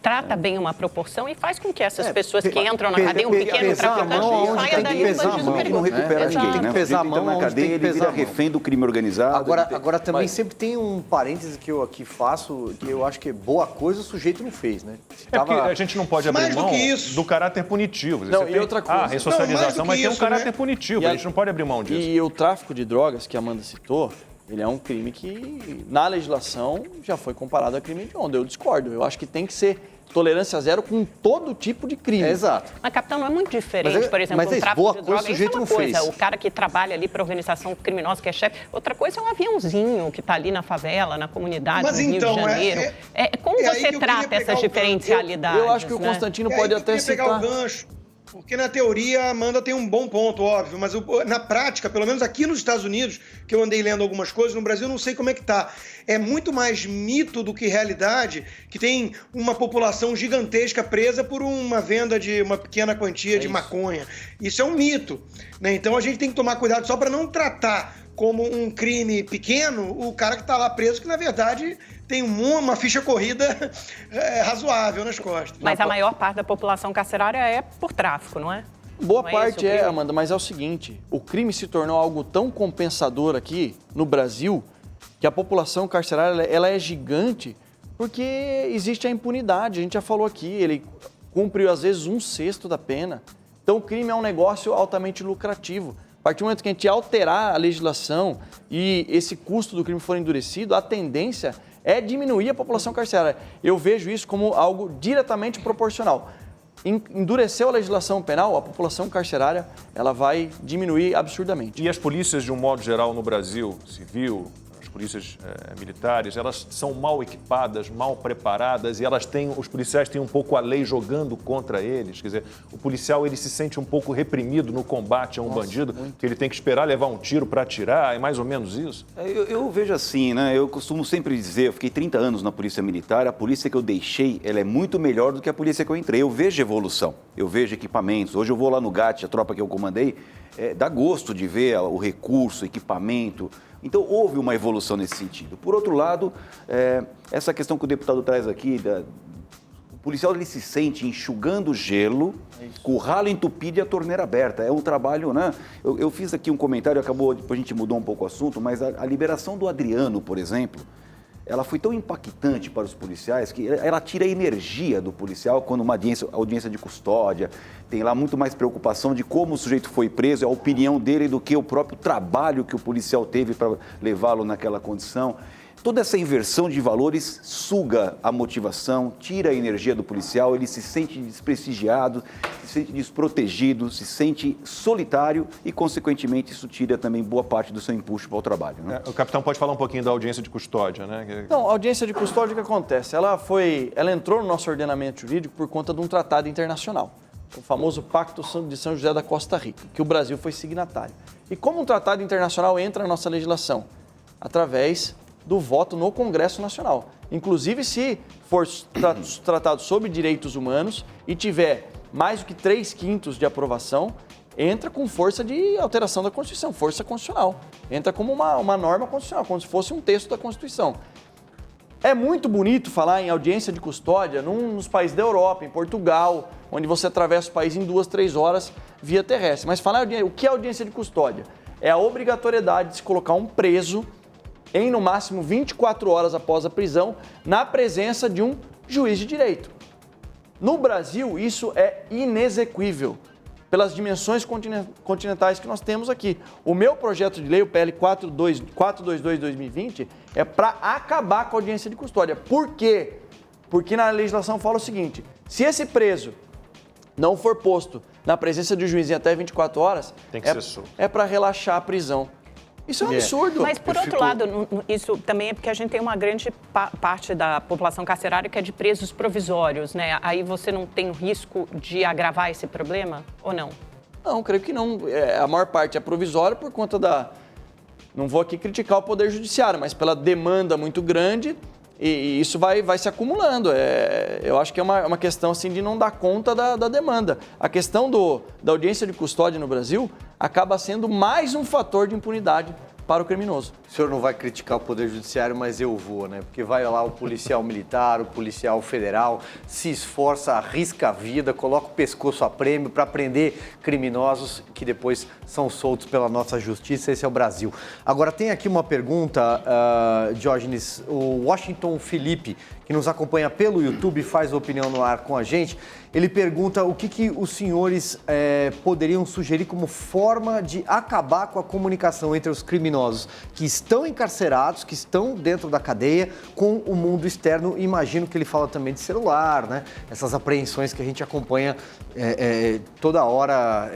trata bem uma proporção e faz com que essas pessoas que entram na cadeia, um pequeno traficante, saia daí um bandido perigoso. Não recupera ninguém, né? Tem que pesar a mão, na cadeia, ele vira refém do crime organizado. Agora também sempre tem um parêntese que eu aqui faço, que eu acho que é boa coisa, o sujeito não fez, né? Porque a gente não pode abrir mão do caráter punitivo. Não, e outra coisa... A ressocialização, mas tem um caráter punitivo, E a gente não pode abrir mão disso. E o tráfico de drogas, que a Amanda citou, ele é um crime que, na legislação, já foi comparado a crime de onda. Eu discordo. Eu acho que tem que ser tolerância zero com todo tipo de crime. Exato. Mas, capitão, não é muito diferente, por exemplo, um tráfico de droga. Isso é uma coisa, o cara que trabalha ali para organização criminosa, que é chefe. Outra coisa é um aviãozinho que está ali na favela, na comunidade, no Rio de Janeiro. Como você trata essas diferencialidades? Eu acho que o Constantino pode até citar... pegar o gancho. Porque na teoria a Amanda tem um bom ponto, óbvio, mas na prática, pelo menos aqui nos Estados Unidos, que eu andei lendo algumas coisas, no Brasil eu não sei como é que tá. É muito mais mito do que realidade que tem uma população gigantesca presa por uma venda de uma pequena quantia de maconha. Isso é um mito, né? Então a gente tem que tomar cuidado só para não tratar como um crime pequeno o cara que está lá preso, que na verdade tem uma ficha corrida razoável nas costas. Mas a maior parte da população carcerária é por tráfico, não é? Boa parte é, Amanda, mas é o seguinte, o crime se tornou algo tão compensador aqui no Brasil que a população carcerária ela é gigante porque existe a impunidade, a gente já falou aqui, ele cumpre às vezes 1/6 da pena. Então o crime é um negócio altamente lucrativo. A partir do momento que a gente alterar a legislação e esse custo do crime for endurecido, a tendência é diminuir a população carcerária. Eu vejo isso como algo diretamente proporcional. Endureceu a legislação penal, a população carcerária ela vai diminuir absurdamente. E as polícias, de um modo geral, no Brasil, civil, as polícias militares, elas são mal equipadas, mal preparadas e os policiais têm um pouco a lei jogando contra eles. Quer dizer, o policial ele se sente um pouco reprimido no combate a um bandido, que ele tem que esperar levar um tiro para atirar, é mais ou menos isso? Eu vejo assim, né? Eu costumo sempre dizer, eu fiquei 30 anos na Polícia Militar, a polícia que eu deixei, ela é muito melhor do que a polícia que eu entrei. Eu vejo evolução, eu vejo equipamentos. Hoje eu vou lá no GAT, a tropa que eu comandei, dá gosto de ver o recurso, equipamento. Então, houve uma evolução nesse sentido. Por outro lado, essa questão que o deputado traz aqui, o policial ele se sente enxugando gelo, com o ralo entupido e a torneira aberta. É um trabalho, né? Eu fiz aqui um comentário, depois a gente mudou um pouco o assunto, mas a liberação do Adriano, por exemplo, ela foi tão impactante para os policiais que ela tira a energia do policial quando uma audiência de custódia, tem lá muito mais preocupação de como o sujeito foi preso, a opinião dele do que o próprio trabalho que o policial teve para levá-lo naquela condição. Toda essa inversão de valores suga a motivação, tira a energia do policial, ele se sente desprestigiado, se sente desprotegido, se sente solitário e, consequentemente, isso tira também boa parte do seu impulso para o trabalho. Né? O capitão pode falar um pouquinho da audiência de custódia, né? Não, a audiência de custódia, o que acontece? Ela entrou no nosso ordenamento jurídico por conta de um tratado internacional, o famoso Pacto de São José da Costa Rica, que o Brasil foi signatário. E como um tratado internacional entra na nossa legislação? Através do voto no Congresso Nacional. Inclusive, se for tratado sobre direitos humanos e tiver mais do que 3/5 de aprovação, entra com força de alteração da Constituição, força constitucional. Entra como uma norma constitucional, como se fosse um texto da Constituição. É muito bonito falar em audiência de custódia nos países da Europa, em Portugal, onde você atravessa o país em 2-3 horas via terrestre. Mas falar o que é audiência de custódia? É a obrigatoriedade de se colocar um preso em no máximo 24 horas após a prisão, na presença de um juiz de direito. No Brasil, isso é inexequível, pelas dimensões continentais que nós temos aqui. O meu projeto de lei, o PL 422/2020, é para acabar com a audiência de custódia. Por quê? Porque na legislação fala o seguinte, se esse preso não for posto na presença de um juiz em até 24 horas, tem que ser solto. É para relaxar a prisão. Isso é um absurdo. Mas, por outro lado, isso também é porque a gente tem uma grande parte da população carcerária que é de presos provisórios, né? Aí você não tem o risco de agravar esse problema, ou não? Não, creio que não. A maior parte é provisória por conta da... Não vou aqui criticar o Poder Judiciário, mas pela demanda muito grande e isso vai se acumulando. Eu acho que é uma questão assim, de não dar conta da demanda. A questão da audiência de custódia no Brasil acaba sendo mais um fator de impunidade para o criminoso. O senhor não vai criticar o Poder Judiciário, mas eu vou, né? Porque vai lá o policial militar, o policial federal, se esforça, arrisca a vida, coloca o pescoço a prêmio para prender criminosos que depois são soltos pela nossa justiça. Esse é o Brasil. Agora, tem aqui uma pergunta, Diógenes, o Washington Felipe, que nos acompanha pelo YouTube, faz Opinião no Ar com a gente. Ele pergunta o que os senhores poderiam sugerir como forma de acabar com a comunicação entre os criminosos que estão encarcerados, que estão dentro da cadeia, com o mundo externo. Imagino que ele fala também de celular, né? Essas apreensões que a gente acompanha toda hora,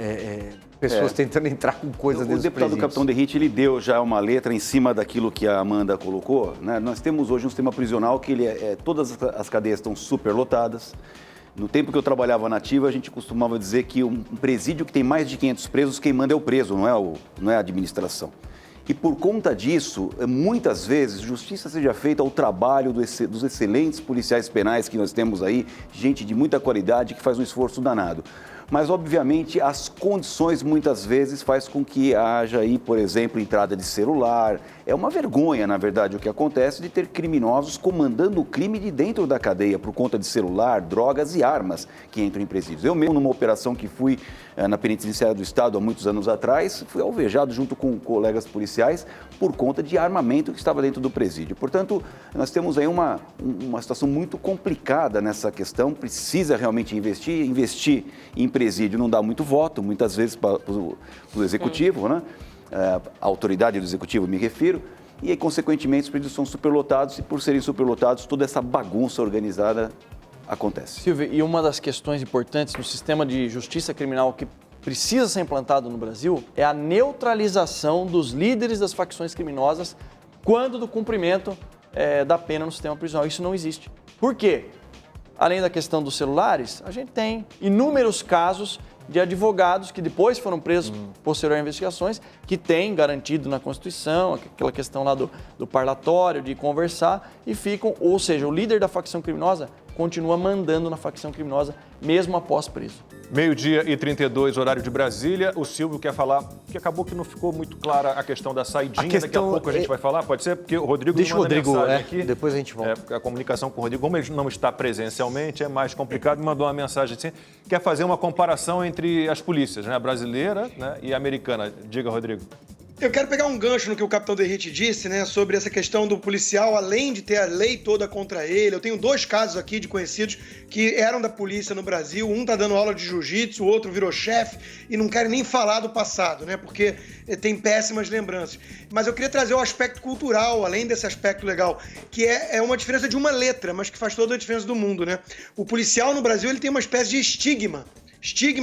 pessoas tentando entrar com coisas dentro dos presídios. O deputado Capitão Derrite, ele deu já uma letra em cima daquilo que a Amanda colocou, né? Nós temos hoje um sistema prisional que todas as cadeias estão superlotadas. No tempo que eu trabalhava na ativa, a gente costumava dizer que um presídio que tem mais de 500 presos, quem manda é o preso, não é a administração. E por conta disso, muitas vezes, justiça seja feita ao trabalho dos excelentes policiais penais que nós temos aí, gente de muita qualidade que faz um esforço danado. Mas, obviamente, as condições muitas vezes faz com que haja aí, por exemplo, entrada de celular. É uma vergonha, na verdade, o que acontece de ter criminosos comandando o crime de dentro da cadeia por conta de celular, drogas e armas que entram em presídios. Eu mesmo, numa operação que fui na Penitenciária do Estado há muitos anos atrás, fui alvejado junto com colegas policiais por conta de armamento que estava dentro do presídio. Portanto, nós temos aí uma situação muito complicada nessa questão, precisa realmente investir em presídio não dá muito voto, muitas vezes para o executivo, né? A autoridade do executivo, me refiro, e aí, consequentemente, os presídios são superlotados e, por serem superlotados, toda essa bagunça organizada acontece. Silvio, e uma das questões importantes no sistema de justiça criminal que precisa ser implantado no Brasil é a neutralização dos líderes das facções criminosas quando do cumprimento da pena no sistema prisional. Isso não existe. Por quê? Além da questão dos celulares, a gente tem inúmeros casos de advogados que depois foram presos posterior a investigações, que têm garantido na Constituição, aquela questão lá do parlatório, de conversar, e ficam, ou seja, o líder da facção criminosa continua mandando na facção criminosa, mesmo após preso. 12h32, horário de Brasília. O Silvio quer falar, que acabou que não ficou muito clara a questão da saidinha. Daqui a pouco a gente vai falar, pode ser? Porque o Rodrigo Deixa o Rodrigo, mensagem aqui. Depois a gente volta. A comunicação com o Rodrigo, como ele não está presencialmente, é mais complicado. Me mandou uma mensagem assim, quer fazer uma comparação entre as polícias, né? A brasileira, né, e a americana. Diga, Rodrigo. Eu quero pegar um gancho no que o Capitão Derrite disse, né, sobre essa questão do policial, além de ter a lei toda contra ele. Eu tenho 2 casos aqui de conhecidos que eram da polícia no Brasil. Um tá dando aula de jiu-jitsu, o outro virou chefe e não querem nem falar do passado, né, porque tem péssimas lembranças. Mas eu queria trazer o aspecto cultural, além desse aspecto legal, que é uma diferença de uma letra, mas que faz toda a diferença do mundo, né? O policial no Brasil, ele tem uma espécie de estigma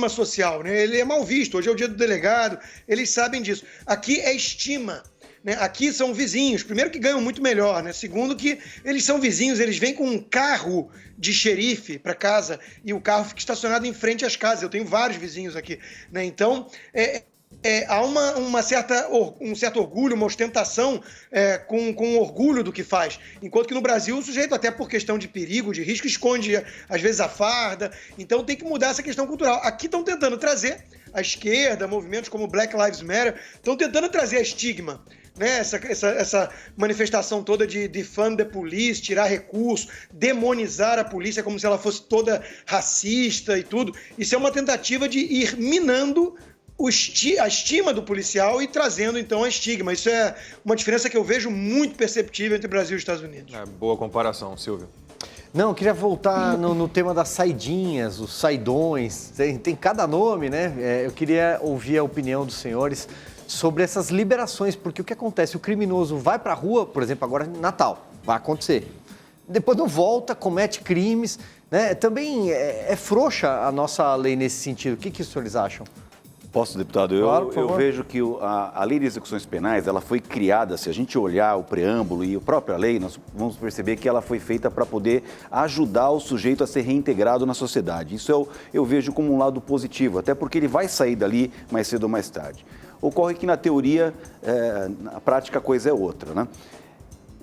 social, né? Ele é mal visto, hoje é o dia do delegado, eles sabem disso. Aqui é estima, né? Aqui são vizinhos, primeiro que ganham muito melhor, né? Segundo que eles são vizinhos, eles vêm com um carro de xerife para casa e o carro fica estacionado em frente às casas. Eu tenho vários vizinhos aqui, né? Então, há um certo orgulho, uma ostentação com orgulho do que faz. Enquanto que no Brasil o sujeito, até por questão de perigo, de risco, esconde às vezes a farda. Então tem que mudar essa questão cultural. Aqui estão tentando trazer, a esquerda, movimentos como Black Lives Matter, estão tentando trazer a estigma, né? Essa manifestação toda de defund the police, tirar recurso, demonizar a polícia como se ela fosse toda racista e tudo. Isso é uma tentativa de ir minando a estima do policial e trazendo, então, a estigma. Isso é uma diferença que eu vejo muito perceptível entre Brasil e Estados Unidos. Boa comparação, Silvio. Não, eu queria voltar no tema das saidinhas, os saidões, tem cada nome, né? Eu queria ouvir a opinião dos senhores sobre essas liberações, porque o que acontece? O criminoso vai pra rua, por exemplo, agora em Natal, vai acontecer. Depois não volta, comete crimes, né? Também é frouxa a nossa lei nesse sentido. O que os senhores acham? Posso, deputado? Claro, eu vejo que a Lei de Execuções Penais, ela foi criada, se a gente olhar o preâmbulo e a própria lei, nós vamos perceber que ela foi feita para poder ajudar o sujeito a ser reintegrado na sociedade. Isso eu vejo como um lado positivo, até porque ele vai sair dali mais cedo ou mais tarde. Ocorre que na teoria, na prática a coisa é outra, né?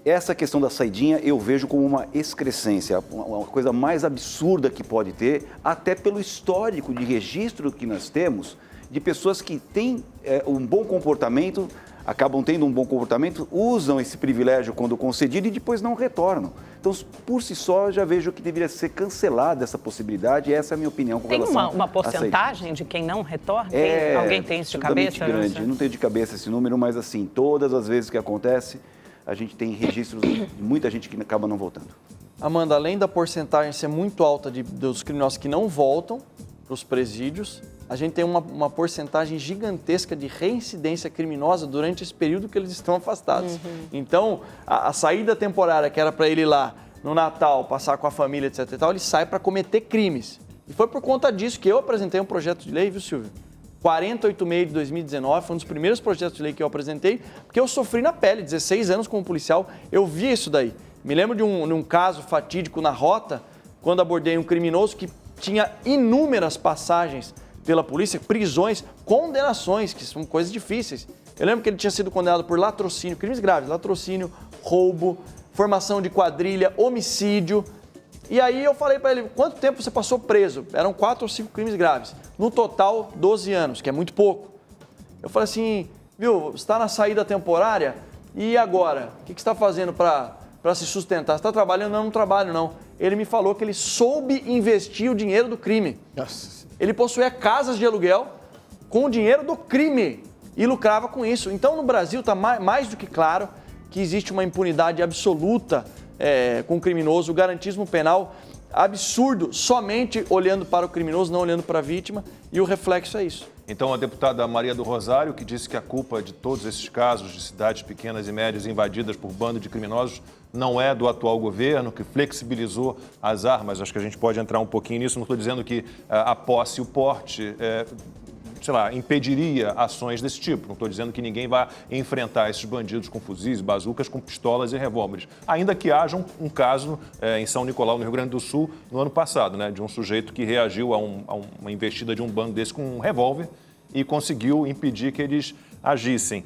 Essa questão da saidinha eu vejo como uma excrescência, uma coisa mais absurda que pode ter, até pelo histórico de registro que nós temos, de pessoas que têm um bom comportamento, acabam tendo um bom comportamento, usam esse privilégio quando concedido e depois não retornam. Então, por si só, já vejo que deveria ser cancelada essa possibilidade, e essa é a minha opinião com relação a Tem uma porcentagem de quem não retorna? Alguém tem isso de cabeça? Grande. Não tenho de cabeça esse número, mas assim, todas as vezes que acontece, a gente tem registros de muita gente que acaba não voltando. Amanda, além da porcentagem ser muito alta dos criminosos que não voltam para os presídios, a gente tem uma porcentagem gigantesca de reincidência criminosa durante esse período que eles estão afastados. Então, a saída temporária, que era para ele ir lá no Natal, passar com a família, etc. e tal, ele sai para cometer crimes. E foi por conta disso que eu apresentei um projeto de lei, viu, Silvio? 4086 de 2019, foi um dos primeiros projetos de lei que eu apresentei, porque eu sofri na pele, 16 anos como policial, eu vi isso daí. Me lembro de um caso fatídico na Rota, quando abordei um criminoso que tinha inúmeras passagens pela polícia, prisões, condenações, que são coisas difíceis. Eu lembro que ele tinha sido condenado por latrocínio, crimes graves, latrocínio, roubo, formação de quadrilha, homicídio. E aí eu falei para ele, quanto tempo você passou preso? Eram 4 ou 5 crimes graves. No total, 12 anos, que é muito pouco. Eu falei assim, viu, você está na saída temporária, e agora? O que você está fazendo para se sustentar? Você está trabalhando? Não, não trabalho não. Ele me falou que ele soube investir o dinheiro do crime. Nossa. Ele possuía casas de aluguel com o dinheiro do crime e lucrava com isso. Então, no Brasil, está mais do que claro que existe uma impunidade absoluta com o criminoso, o garantismo penal absurdo, somente olhando para o criminoso, não olhando para a vítima, e o reflexo é isso. Então, a deputada Maria do Rosário, que disse que a culpa de todos esses casos de cidades pequenas e médias invadidas por bando de criminosos não é do atual governo, que flexibilizou as armas. Acho que a gente pode entrar um pouquinho nisso. Não estou dizendo que a posse e o porte, impediria ações desse tipo. Não estou dizendo que ninguém vai enfrentar esses bandidos com fuzis, bazucas, com pistolas e revólveres. Ainda que haja um caso em São Nicolau, no Rio Grande do Sul, no ano passado, né, de um sujeito que reagiu a uma investida de um bando desse com um revólver e conseguiu impedir que eles agissem.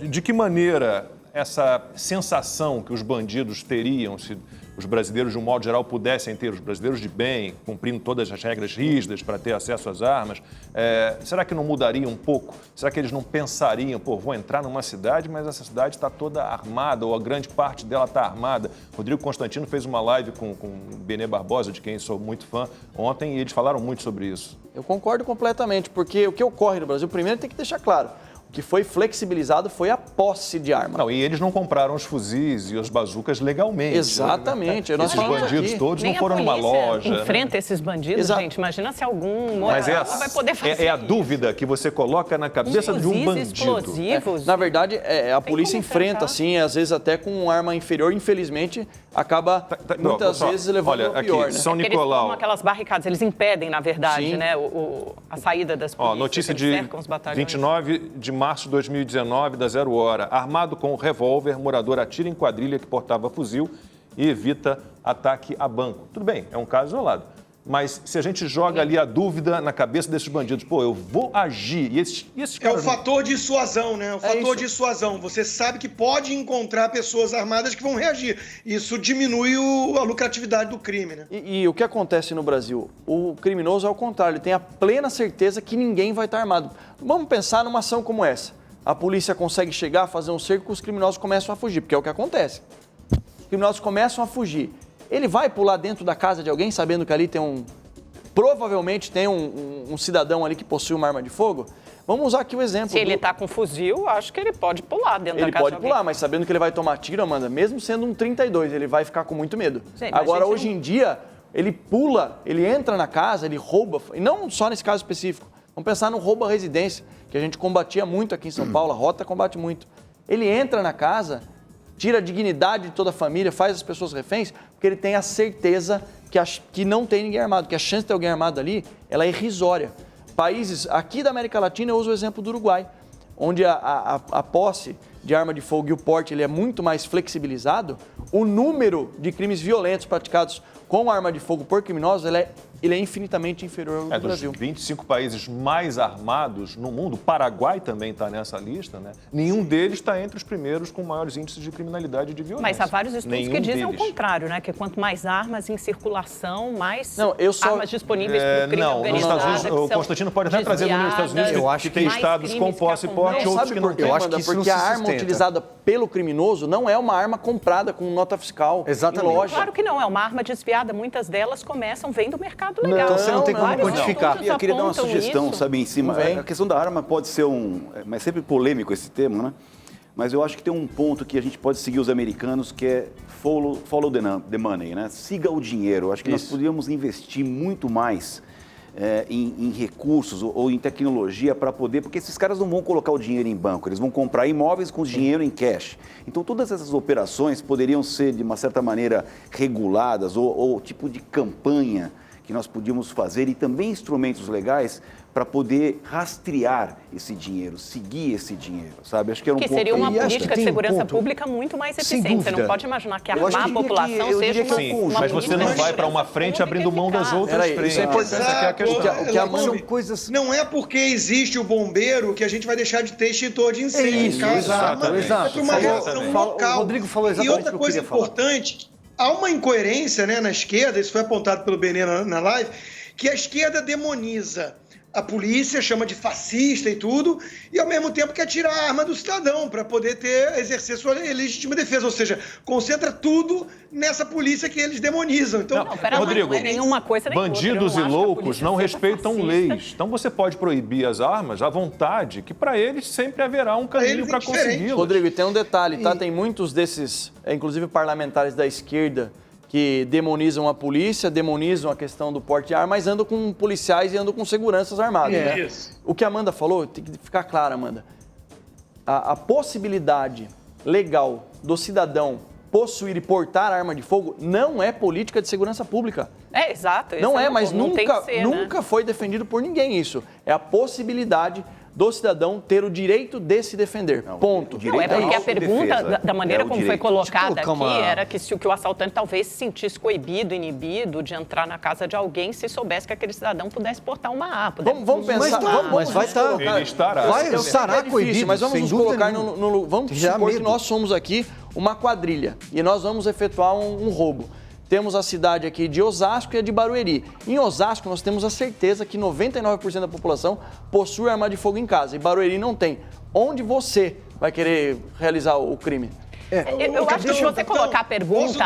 De que maneira essa sensação que os bandidos teriam se os brasileiros, de um modo geral, pudessem ter, os brasileiros de bem, cumprindo todas as regras rígidas para ter acesso às armas, será que não mudaria um pouco? Será que eles não pensariam, vou entrar numa cidade, mas essa cidade está toda armada, ou a grande parte dela está armada? Rodrigo Constantino fez uma live com o Benê Barbosa, de quem sou muito fã, ontem, e eles falaram muito sobre isso. Eu concordo completamente, porque o que ocorre no Brasil, primeiro tem que deixar claro, o que foi flexibilizado foi a posse de arma. Não, e eles não compraram os fuzis e as bazucas legalmente. Exatamente. Esses bandidos todos não foram numa loja. Enfrenta esses bandidos, gente. Imagina se algum Mas vai poder fazer a dúvida que você coloca na cabeça de um bandido. Explosivos. Na verdade, a polícia enfrenta, assim, às vezes até com uma arma inferior. Infelizmente, acaba muitas vezes levando ao pior. Aqui, né? São Nicolau. Eles formam aquelas barricadas, eles impedem, na verdade, né, a saída das polícias. Notícia de 29 de março de 2019, da 0 Hora. Armado com revólver, morador atira em quadrilha que portava fuzil e evita ataque a banco. Tudo bem, é um caso isolado. Mas se a gente joga ali a dúvida na cabeça desses bandidos, eu vou agir. E esses caras... É o fator dissuasão, né? O fator dissuasão. Você sabe que pode encontrar pessoas armadas que vão reagir. Isso diminui a lucratividade do crime, né? E o que acontece no Brasil? O criminoso, ao contrário, ele tem a plena certeza que ninguém vai estar armado. Vamos pensar numa ação como essa. A polícia consegue chegar, fazer um cerco, os criminosos começam a fugir, porque é o que acontece. Os criminosos começam a fugir. Ele vai pular dentro da casa de alguém, sabendo que ali tem provavelmente tem um cidadão ali que possui uma arma de fogo? Vamos usar aqui o exemplo. Se ele está com fuzil, acho que ele pode pular dentro da casa de alguém. Ele pode pular, mas sabendo que ele vai tomar tiro, Amanda, mesmo sendo um 32, ele vai ficar com muito medo. Sim, agora, hoje em dia, ele pula, ele entra na casa, ele rouba, e não só nesse caso específico. Vamos pensar no roubo à residência, que a gente combatia muito aqui em São Paulo, a Rota combate muito. Ele entra na casa, tira a dignidade de toda a família, faz as pessoas reféns, porque ele tem a certeza que não tem ninguém armado, que a chance de ter alguém armado ali, ela é irrisória. Países aqui da América Latina, eu uso o exemplo do Uruguai, onde a posse de arma de fogo e o porte ele é muito mais flexibilizado, o número de crimes violentos praticados com arma de fogo por criminosos, ele é infinitamente inferior ao do Brasil. Dos 25 países mais armados no mundo, o Paraguai também está nessa lista, né? Nenhum deles está entre os primeiros com maiores índices de criminalidade e de violência. Mas há vários estudos que dizem o contrário, né? Que quanto mais armas em circulação, mais armas disponíveis para o crime organizado. O Constantino pode até trazer números dos Estados Unidos que tem estados com posse e porte, outros que não têm. Eu acho que porque a arma utilizada pelo criminoso não é uma arma comprada com nota fiscal em loja. Claro que não, é uma arma desviada. Muitas delas vem do mercado legal. Então você não tem como quantificar. Eu queria dar uma sugestão, sabe, em cima. A questão da arma pode ser mas sempre polêmico esse tema, né? mas eu acho que tem um ponto que a gente pode seguir os americanos, que é follow the money, né? Siga o dinheiro. Eu acho que nós podíamos investir muito mais em recursos ou em tecnologia para poder, porque esses caras não vão colocar o dinheiro em banco, eles vão comprar imóveis com dinheiro em cash. Então todas essas operações poderiam ser de uma certa maneira reguladas ou tipo de campanha que nós podíamos fazer e também instrumentos legais para poder rastrear esse dinheiro, seguir esse dinheiro, sabe? Acho que era um que ponto seria uma aí. política de segurança pública muito mais eficiente. Você não pode imaginar que armar a população seja uma mas você não vai para uma frente abrindo mão das outras frentes. Essa é a questão. Não é porque existe o bombeiro que a gente vai deixar de ter extintor de incêndio em casa. Exato. É uma reação local. O Rodrigo falou exatamente o que eu queria falar. E outra coisa importante, há uma incoerência, né, na esquerda, isso foi apontado pelo Benê na live, que a esquerda demoniza a polícia, chama de fascista e tudo, e ao mesmo tempo quer tirar a arma do cidadão para poder exercer sua legítima defesa, ou seja, concentra tudo nessa polícia que eles demonizam. Então, Rodrigo, não é nenhuma coisa nem bandidos outra. e loucos não respeitam leis. Então você pode proibir as armas à vontade, que para eles sempre haverá um caminho para consegui-las. Rodrigo, e tem um detalhe, tá? Tem muitos desses, inclusive parlamentares da esquerda, que demonizam a polícia, demonizam a questão do porte de arma, mas andam com policiais e andam com seguranças armadas. Né? O que a Amanda falou, tem que ficar claro, Amanda. A possibilidade legal do cidadão possuir e portar arma de fogo não é política de segurança pública. Exato. Não é, mas ser, nunca foi defendido por ninguém isso. É a possibilidade do cidadão ter o direito de se defender. Ponto. Não, é porque a pergunta, da maneira como foi colocada aqui, era que se o assaltante talvez se sentisse coibido, inibido de entrar na casa de alguém se soubesse que aquele cidadão pudesse portar uma arma. Vamos pensar. Mas vai estar. Ele estará. Vai estar coibido, mas vamos nos colocar no vamos supor que nós somos aqui uma quadrilha e nós vamos efetuar um roubo. Temos a cidade aqui de Osasco e a de Barueri. Em Osasco, nós temos a certeza que 99% da população possui arma de fogo em casa. E Barueri não tem. Onde você vai querer realizar o crime? Eu acho que se você colocar a pergunta,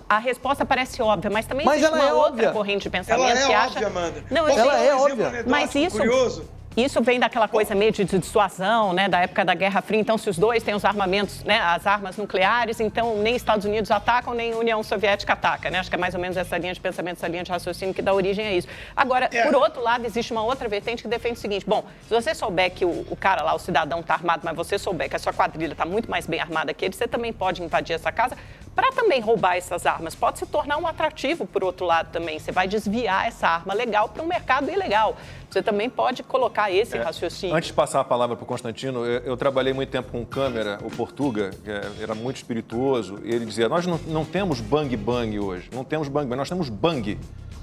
a resposta parece óbvia, mas também existe uma outra corrente de pensamento que acha... Amanda. Não, ela é óbvia. Mas isso... Curioso. Isso vem daquela coisa meio de dissuasão, né, da época da Guerra Fria. Então, se os dois têm os armamentos, né, as armas nucleares, então nem Estados Unidos atacam, nem União Soviética ataca, né? Acho que é mais ou menos essa linha de pensamento, essa linha de raciocínio que dá origem a isso. Agora, por outro lado, existe uma outra vertente que defende o seguinte: bom, se você souber que o cara lá, o cidadão, está armado, mas você souber que a sua quadrilha está muito mais bem armada que ele, você também pode invadir essa casa para também roubar essas armas. Pode se tornar um atrativo, por outro lado, também. Você vai desviar essa arma legal para um mercado ilegal. Você também pode colocar esse raciocínio. Antes de passar a palavra para o Constantino, eu trabalhei muito tempo com um câmera, o Portuga, que era muito espirituoso, e ele dizia, nós não temos bang-bang hoje, não temos bang-bang, nós temos bang,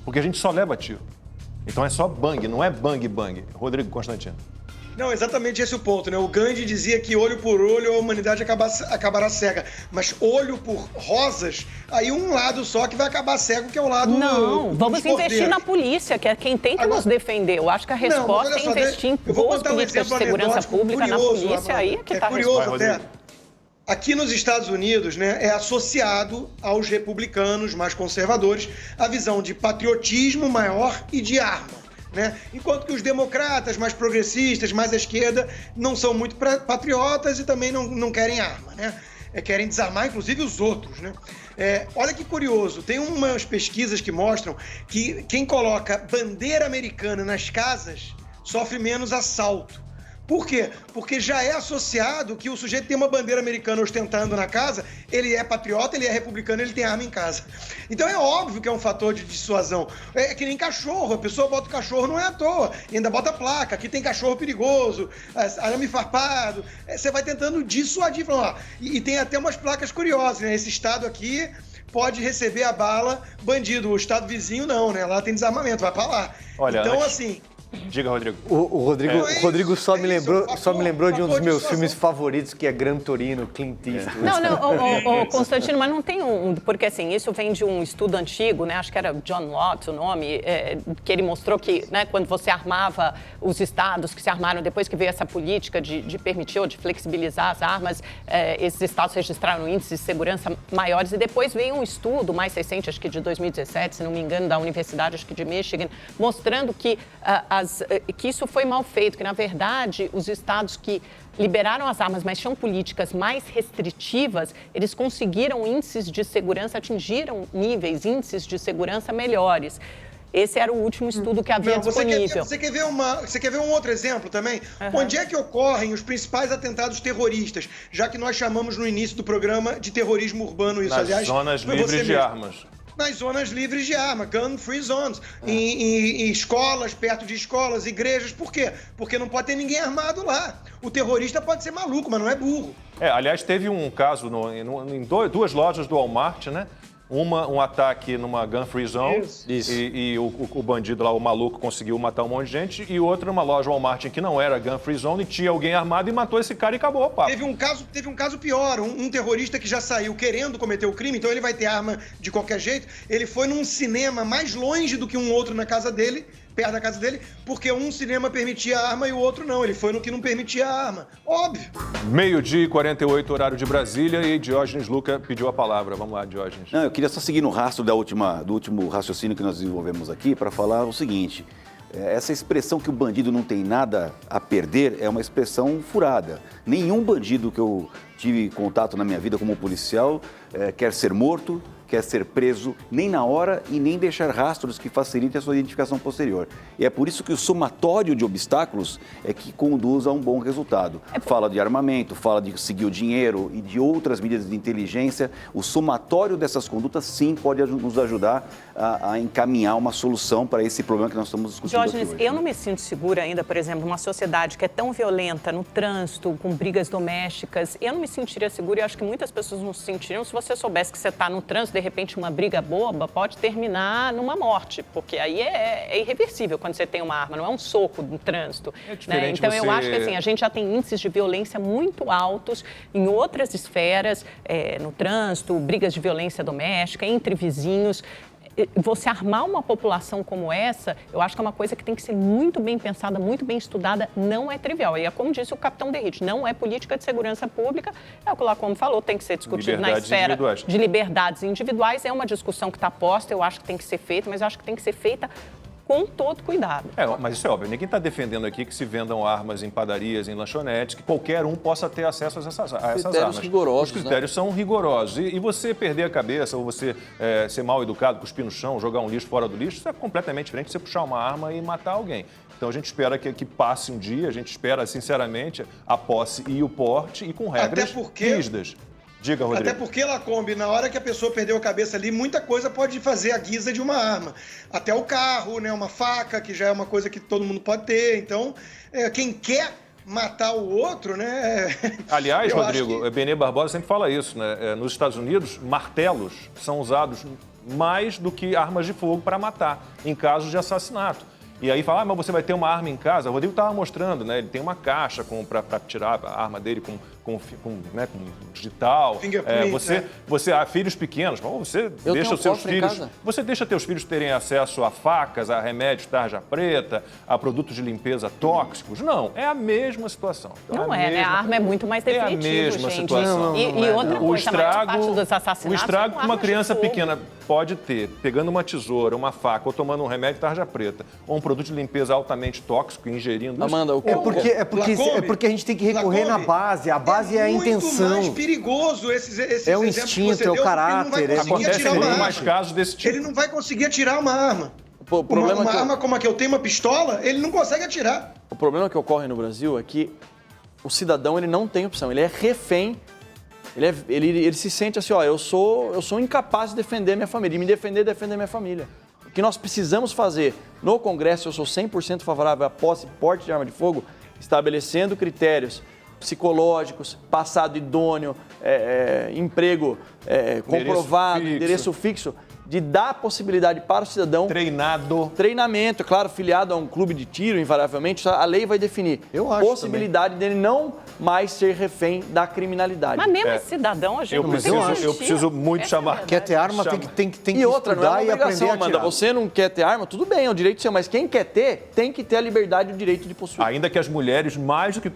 porque a gente só leva tiro. Então é só bang, não é bang-bang. Rodrigo, Constantino. Não, exatamente esse é o ponto, né? O Gandhi dizia que olho por olho a humanidade acabará cega. Mas olho por rosas, aí um lado só que vai acabar cego, que é o lado Não, vamos investir na polícia, que é quem tem que nos defender. Eu acho que a resposta é investir em boas políticas de segurança pública na polícia, aí é que está a resposta. Curioso até. Aqui nos Estados Unidos, né, é associado aos republicanos mais conservadores a visão de patriotismo maior e de arma. Né? Enquanto que os democratas mais progressistas, mais à esquerda, não são muito patriotas e também não querem arma, né? Querem desarmar, inclusive, os outros, né? Olha que curioso, tem umas pesquisas que mostram que quem coloca bandeira americana nas casas sofre menos assalto. Por quê? Porque já é associado que o sujeito tem uma bandeira americana ostentando na casa, ele é patriota, ele é republicano, ele tem arma em casa. Então é óbvio que é um fator de dissuasão. É que nem cachorro, a pessoa bota o cachorro, não é à toa, e ainda bota placa, aqui tem cachorro perigoso, arame farpado, você vai tentando dissuadir. E tem até umas placas curiosas, né? Esse estado aqui pode receber a bala bandido, o estado vizinho não, né? Lá tem desarmamento, vai pra lá. Olha, então, assim... Diga, Rodrigo. O Rodrigo só me lembrou de um dos meus filmes favoritos, que é Gran Torino, Clint Eastwood. Não, Constantino, mas não tem porque assim, isso vem de um estudo antigo, né? Acho que era John Locke o nome, que ele mostrou que, né, quando você armava os estados que se armaram depois que veio essa política de permitir ou de flexibilizar as armas, esses estados registraram índices de segurança maiores, e depois veio um estudo mais recente, acho que de 2017, se não me engano, da Universidade, acho que de Michigan, mostrando que que isso foi mal feito, que, na verdade, os estados que liberaram as armas, mas tinham políticas mais restritivas, eles conseguiram índices de segurança, atingiram índices de segurança melhores. Esse era o último estudo que havia disponível. Você quer ver um outro exemplo também? Onde é que ocorrem os principais atentados terroristas? Já que nós chamamos no início do programa de terrorismo urbano isso, aliás. Nas zonas livres de armas. Nas zonas livres de arma, gun-free zones, em escolas, perto de escolas, igrejas. Por quê? Porque não pode ter ninguém armado lá. O terrorista pode ser maluco, mas não é burro. Aliás, teve um caso em duas lojas do Walmart, né? Um ataque numa gun-free zone. Isso. E o bandido lá, o maluco, conseguiu matar um monte de gente. E outra numa loja Walmart que não era gun-free zone, e tinha alguém armado e matou esse cara e acabou o papo. Teve um caso pior, um terrorista que já saiu querendo cometer o crime, então ele vai ter arma de qualquer jeito. Ele foi num cinema mais longe do que um outro na casa dele, perto da casa dele, porque um cinema permitia a arma e o outro não. Ele foi no que não permitia a arma. Óbvio. 12h48, horário de Brasília, e Diógenes Lucas pediu a palavra. Vamos lá, Diógenes. Não, eu queria só seguir no rastro do último raciocínio que nós desenvolvemos aqui para falar o seguinte. Essa expressão que o bandido não tem nada a perder é uma expressão furada. Nenhum bandido que eu tive contato na minha vida como policial quer ser morto, quer ser preso nem na hora e nem deixar rastros que facilitem a sua identificação posterior. E é por isso que o somatório de obstáculos é que conduz a um bom resultado. Fala de armamento, fala de seguir o dinheiro e de outras medidas de inteligência. O somatório dessas condutas, sim, pode nos ajudar a encaminhar uma solução para esse problema que nós estamos discutindo aqui hoje. Eu não me sinto segura ainda, por exemplo, numa sociedade que é tão violenta no trânsito, com brigas domésticas. Eu não me sentiria segura e acho que muitas pessoas não se sentiriam se você soubesse que você está no trânsito, de repente uma briga boba pode terminar numa morte, porque aí é irreversível quando você tem uma arma, não é um soco no trânsito. Né? Então eu acho que assim, a gente já tem índices de violência muito altos em outras esferas, no trânsito, brigas de violência doméstica, entre vizinhos. Você armar uma população como essa, eu acho que é uma coisa que tem que ser muito bem pensada, muito bem estudada, não é trivial. E é como disse o capitão Derrite, não é política de segurança pública, é o que o Lacombe falou, tem que ser discutido na esfera de liberdades individuais. É uma discussão que está posta, eu acho que tem que ser feita, mas eu acho que tem que ser feita com todo cuidado. Mas isso é óbvio. Ninguém está defendendo aqui que se vendam armas em padarias, em lanchonetes, que qualquer um possa ter acesso a essas armas. Rigorosos, os critérios são rigorosos. E você perder a cabeça, ou você ser mal educado, cuspir no chão, jogar um lixo fora do lixo, isso é completamente diferente de você puxar uma arma e matar alguém. Então a gente espera que passe um dia, a gente espera, sinceramente, a posse e o porte, e com regras rígidas. Diga, Rodrigo. Até porque, Lacombe, na hora que a pessoa perdeu a cabeça ali, muita coisa pode fazer a guisa de uma arma. Até o carro, né, uma faca, que já é uma coisa que todo mundo pode ter. Então, quem quer matar o outro, né? Aliás, Rodrigo, Benê Barbosa sempre fala isso, né? Nos Estados Unidos, martelos são usados mais do que armas de fogo para matar, em casos de assassinato. E aí fala, mas você vai ter uma arma em casa? O Rodrigo estava mostrando, né? Ele tem uma caixa para tirar a arma dele com digital. Você filhos pequenos, você deixa os seus filhos. Você deixa teus filhos terem acesso a facas, a remédios tarja preta, a produtos de limpeza tóxicos? Não, é a mesma situação. Então, né? A arma é muito mais definitiva, é a mesma gente. Situação. E outra coisa, a maior parte dos assassinatos o estrago que uma criança pequena pode ter, pegando uma tesoura, uma faca, ou tomando um remédio tarja preta, ou um produto de limpeza altamente tóxico, ingerindo... Amanda, porque a gente tem que recorrer na base. A base é a intenção. É muito mais perigoso esses é o instinto, é o caráter. Acontece muito mais casos desse tipo. Ele não vai conseguir atirar uma arma. Uma arma como a que eu tenho, uma pistola, ele não consegue atirar. O problema que ocorre no Brasil é que o cidadão ele não tem opção, ele é refém. Ele se sente assim, eu sou incapaz de defender minha família, de me defender minha família. O que nós precisamos fazer no Congresso, eu sou 100% favorável à posse e porte de arma de fogo, estabelecendo critérios psicológicos, passado idôneo, emprego comprovado, endereço fixo, de dar possibilidade para o cidadão... Treinamento, claro, filiado a um clube de tiro, invariavelmente, a lei vai definir. Possibilidade dele não mais ser refém da criminalidade. Mas mesmo esse cidadão, a gente eu preciso muito chamar... Quer ter arma, tem que e outra, estudar não é uma obrigação, e aprender a atirar. Amanda, você não quer ter arma, tudo bem, é o direito seu, mas quem quer ter, tem que ter a liberdade e o direito de possuir. Ainda que as mulheres, mais do que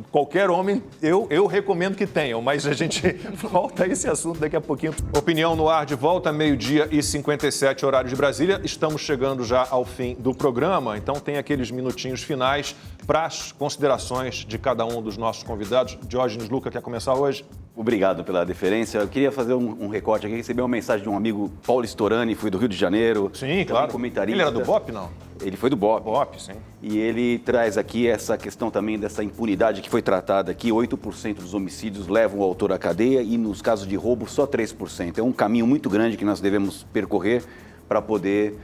qualquer homem, eu recomendo que tenham, mas a gente volta a esse assunto daqui a pouquinho. Opinião no ar, de volta, 12h50. 7h57, horário de Brasília. Estamos chegando já ao fim do programa, então tem aqueles minutinhos finais para as considerações de cada um dos nossos convidados. Diógenes Lucas, quer começar hoje? Obrigado pela deferência. Eu queria fazer um recorte aqui. Recebi uma mensagem de um amigo, Paulo Storani, foi do Rio de Janeiro. Sim, claro. Comentarista. Ele era do BOP, não? Ele foi do BOP. BOP, sim. E ele traz aqui essa questão também dessa impunidade que foi tratada aqui. 8% dos homicídios levam o autor à cadeia e nos casos de roubo só 3%. É um caminho muito grande que nós devemos percorrer para poder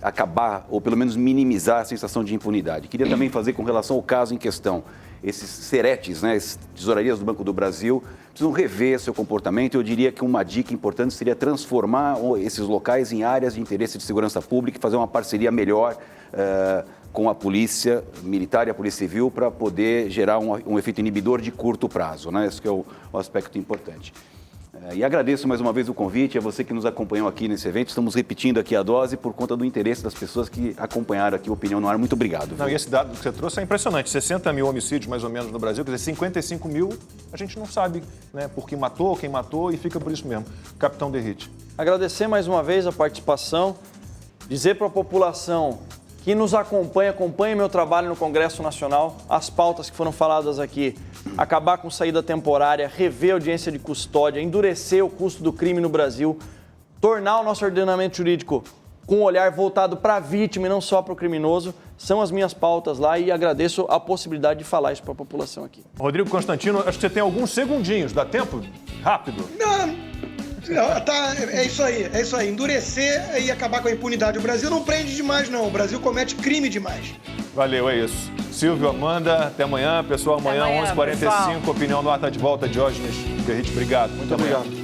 acabar ou pelo menos minimizar a sensação de impunidade. Queria também fazer com relação ao caso em questão. Esses seretes, né, as tesourarias do Banco do Brasil, precisam rever seu comportamento. Eu diria que uma dica importante seria transformar esses locais em áreas de interesse de segurança pública e fazer uma parceria melhor com a Polícia Militar e a Polícia Civil para poder gerar um efeito inibidor de curto prazo, né? Esse que é o aspecto importante. E agradeço mais uma vez o convite, a você que nos acompanhou aqui nesse evento. Estamos repetindo aqui a dose por conta do interesse das pessoas que acompanharam aqui o Opinião no Ar. Muito obrigado. Não, e esse dado que você trouxe é impressionante. 60 mil homicídios, mais ou menos, no Brasil. Quer dizer, 55 mil, a gente não sabe, né, por que matou, quem matou, e fica por isso mesmo. Capitão Derrite. Agradecer mais uma vez a participação, dizer para a população que nos acompanhe meu trabalho no Congresso Nacional, as pautas que foram faladas aqui, acabar com saída temporária, rever a audiência de custódia, endurecer o custo do crime no Brasil, tornar o nosso ordenamento jurídico com um olhar voltado para a vítima e não só para o criminoso, são as minhas pautas lá e agradeço a possibilidade de falar isso para a população aqui. Rodrigo Constantino, acho que você tem alguns segundinhos, dá tempo? Rápido. Não, tá, é isso aí. Endurecer e acabar com a impunidade. O Brasil não prende demais, não. O Brasil comete crime demais. Valeu, é isso. Silvio, Amanda, até amanhã. Pessoal, amanhã, 11h45, Opinião no Ar tá de volta. Diógenes Derrite, obrigado. Muito obrigado.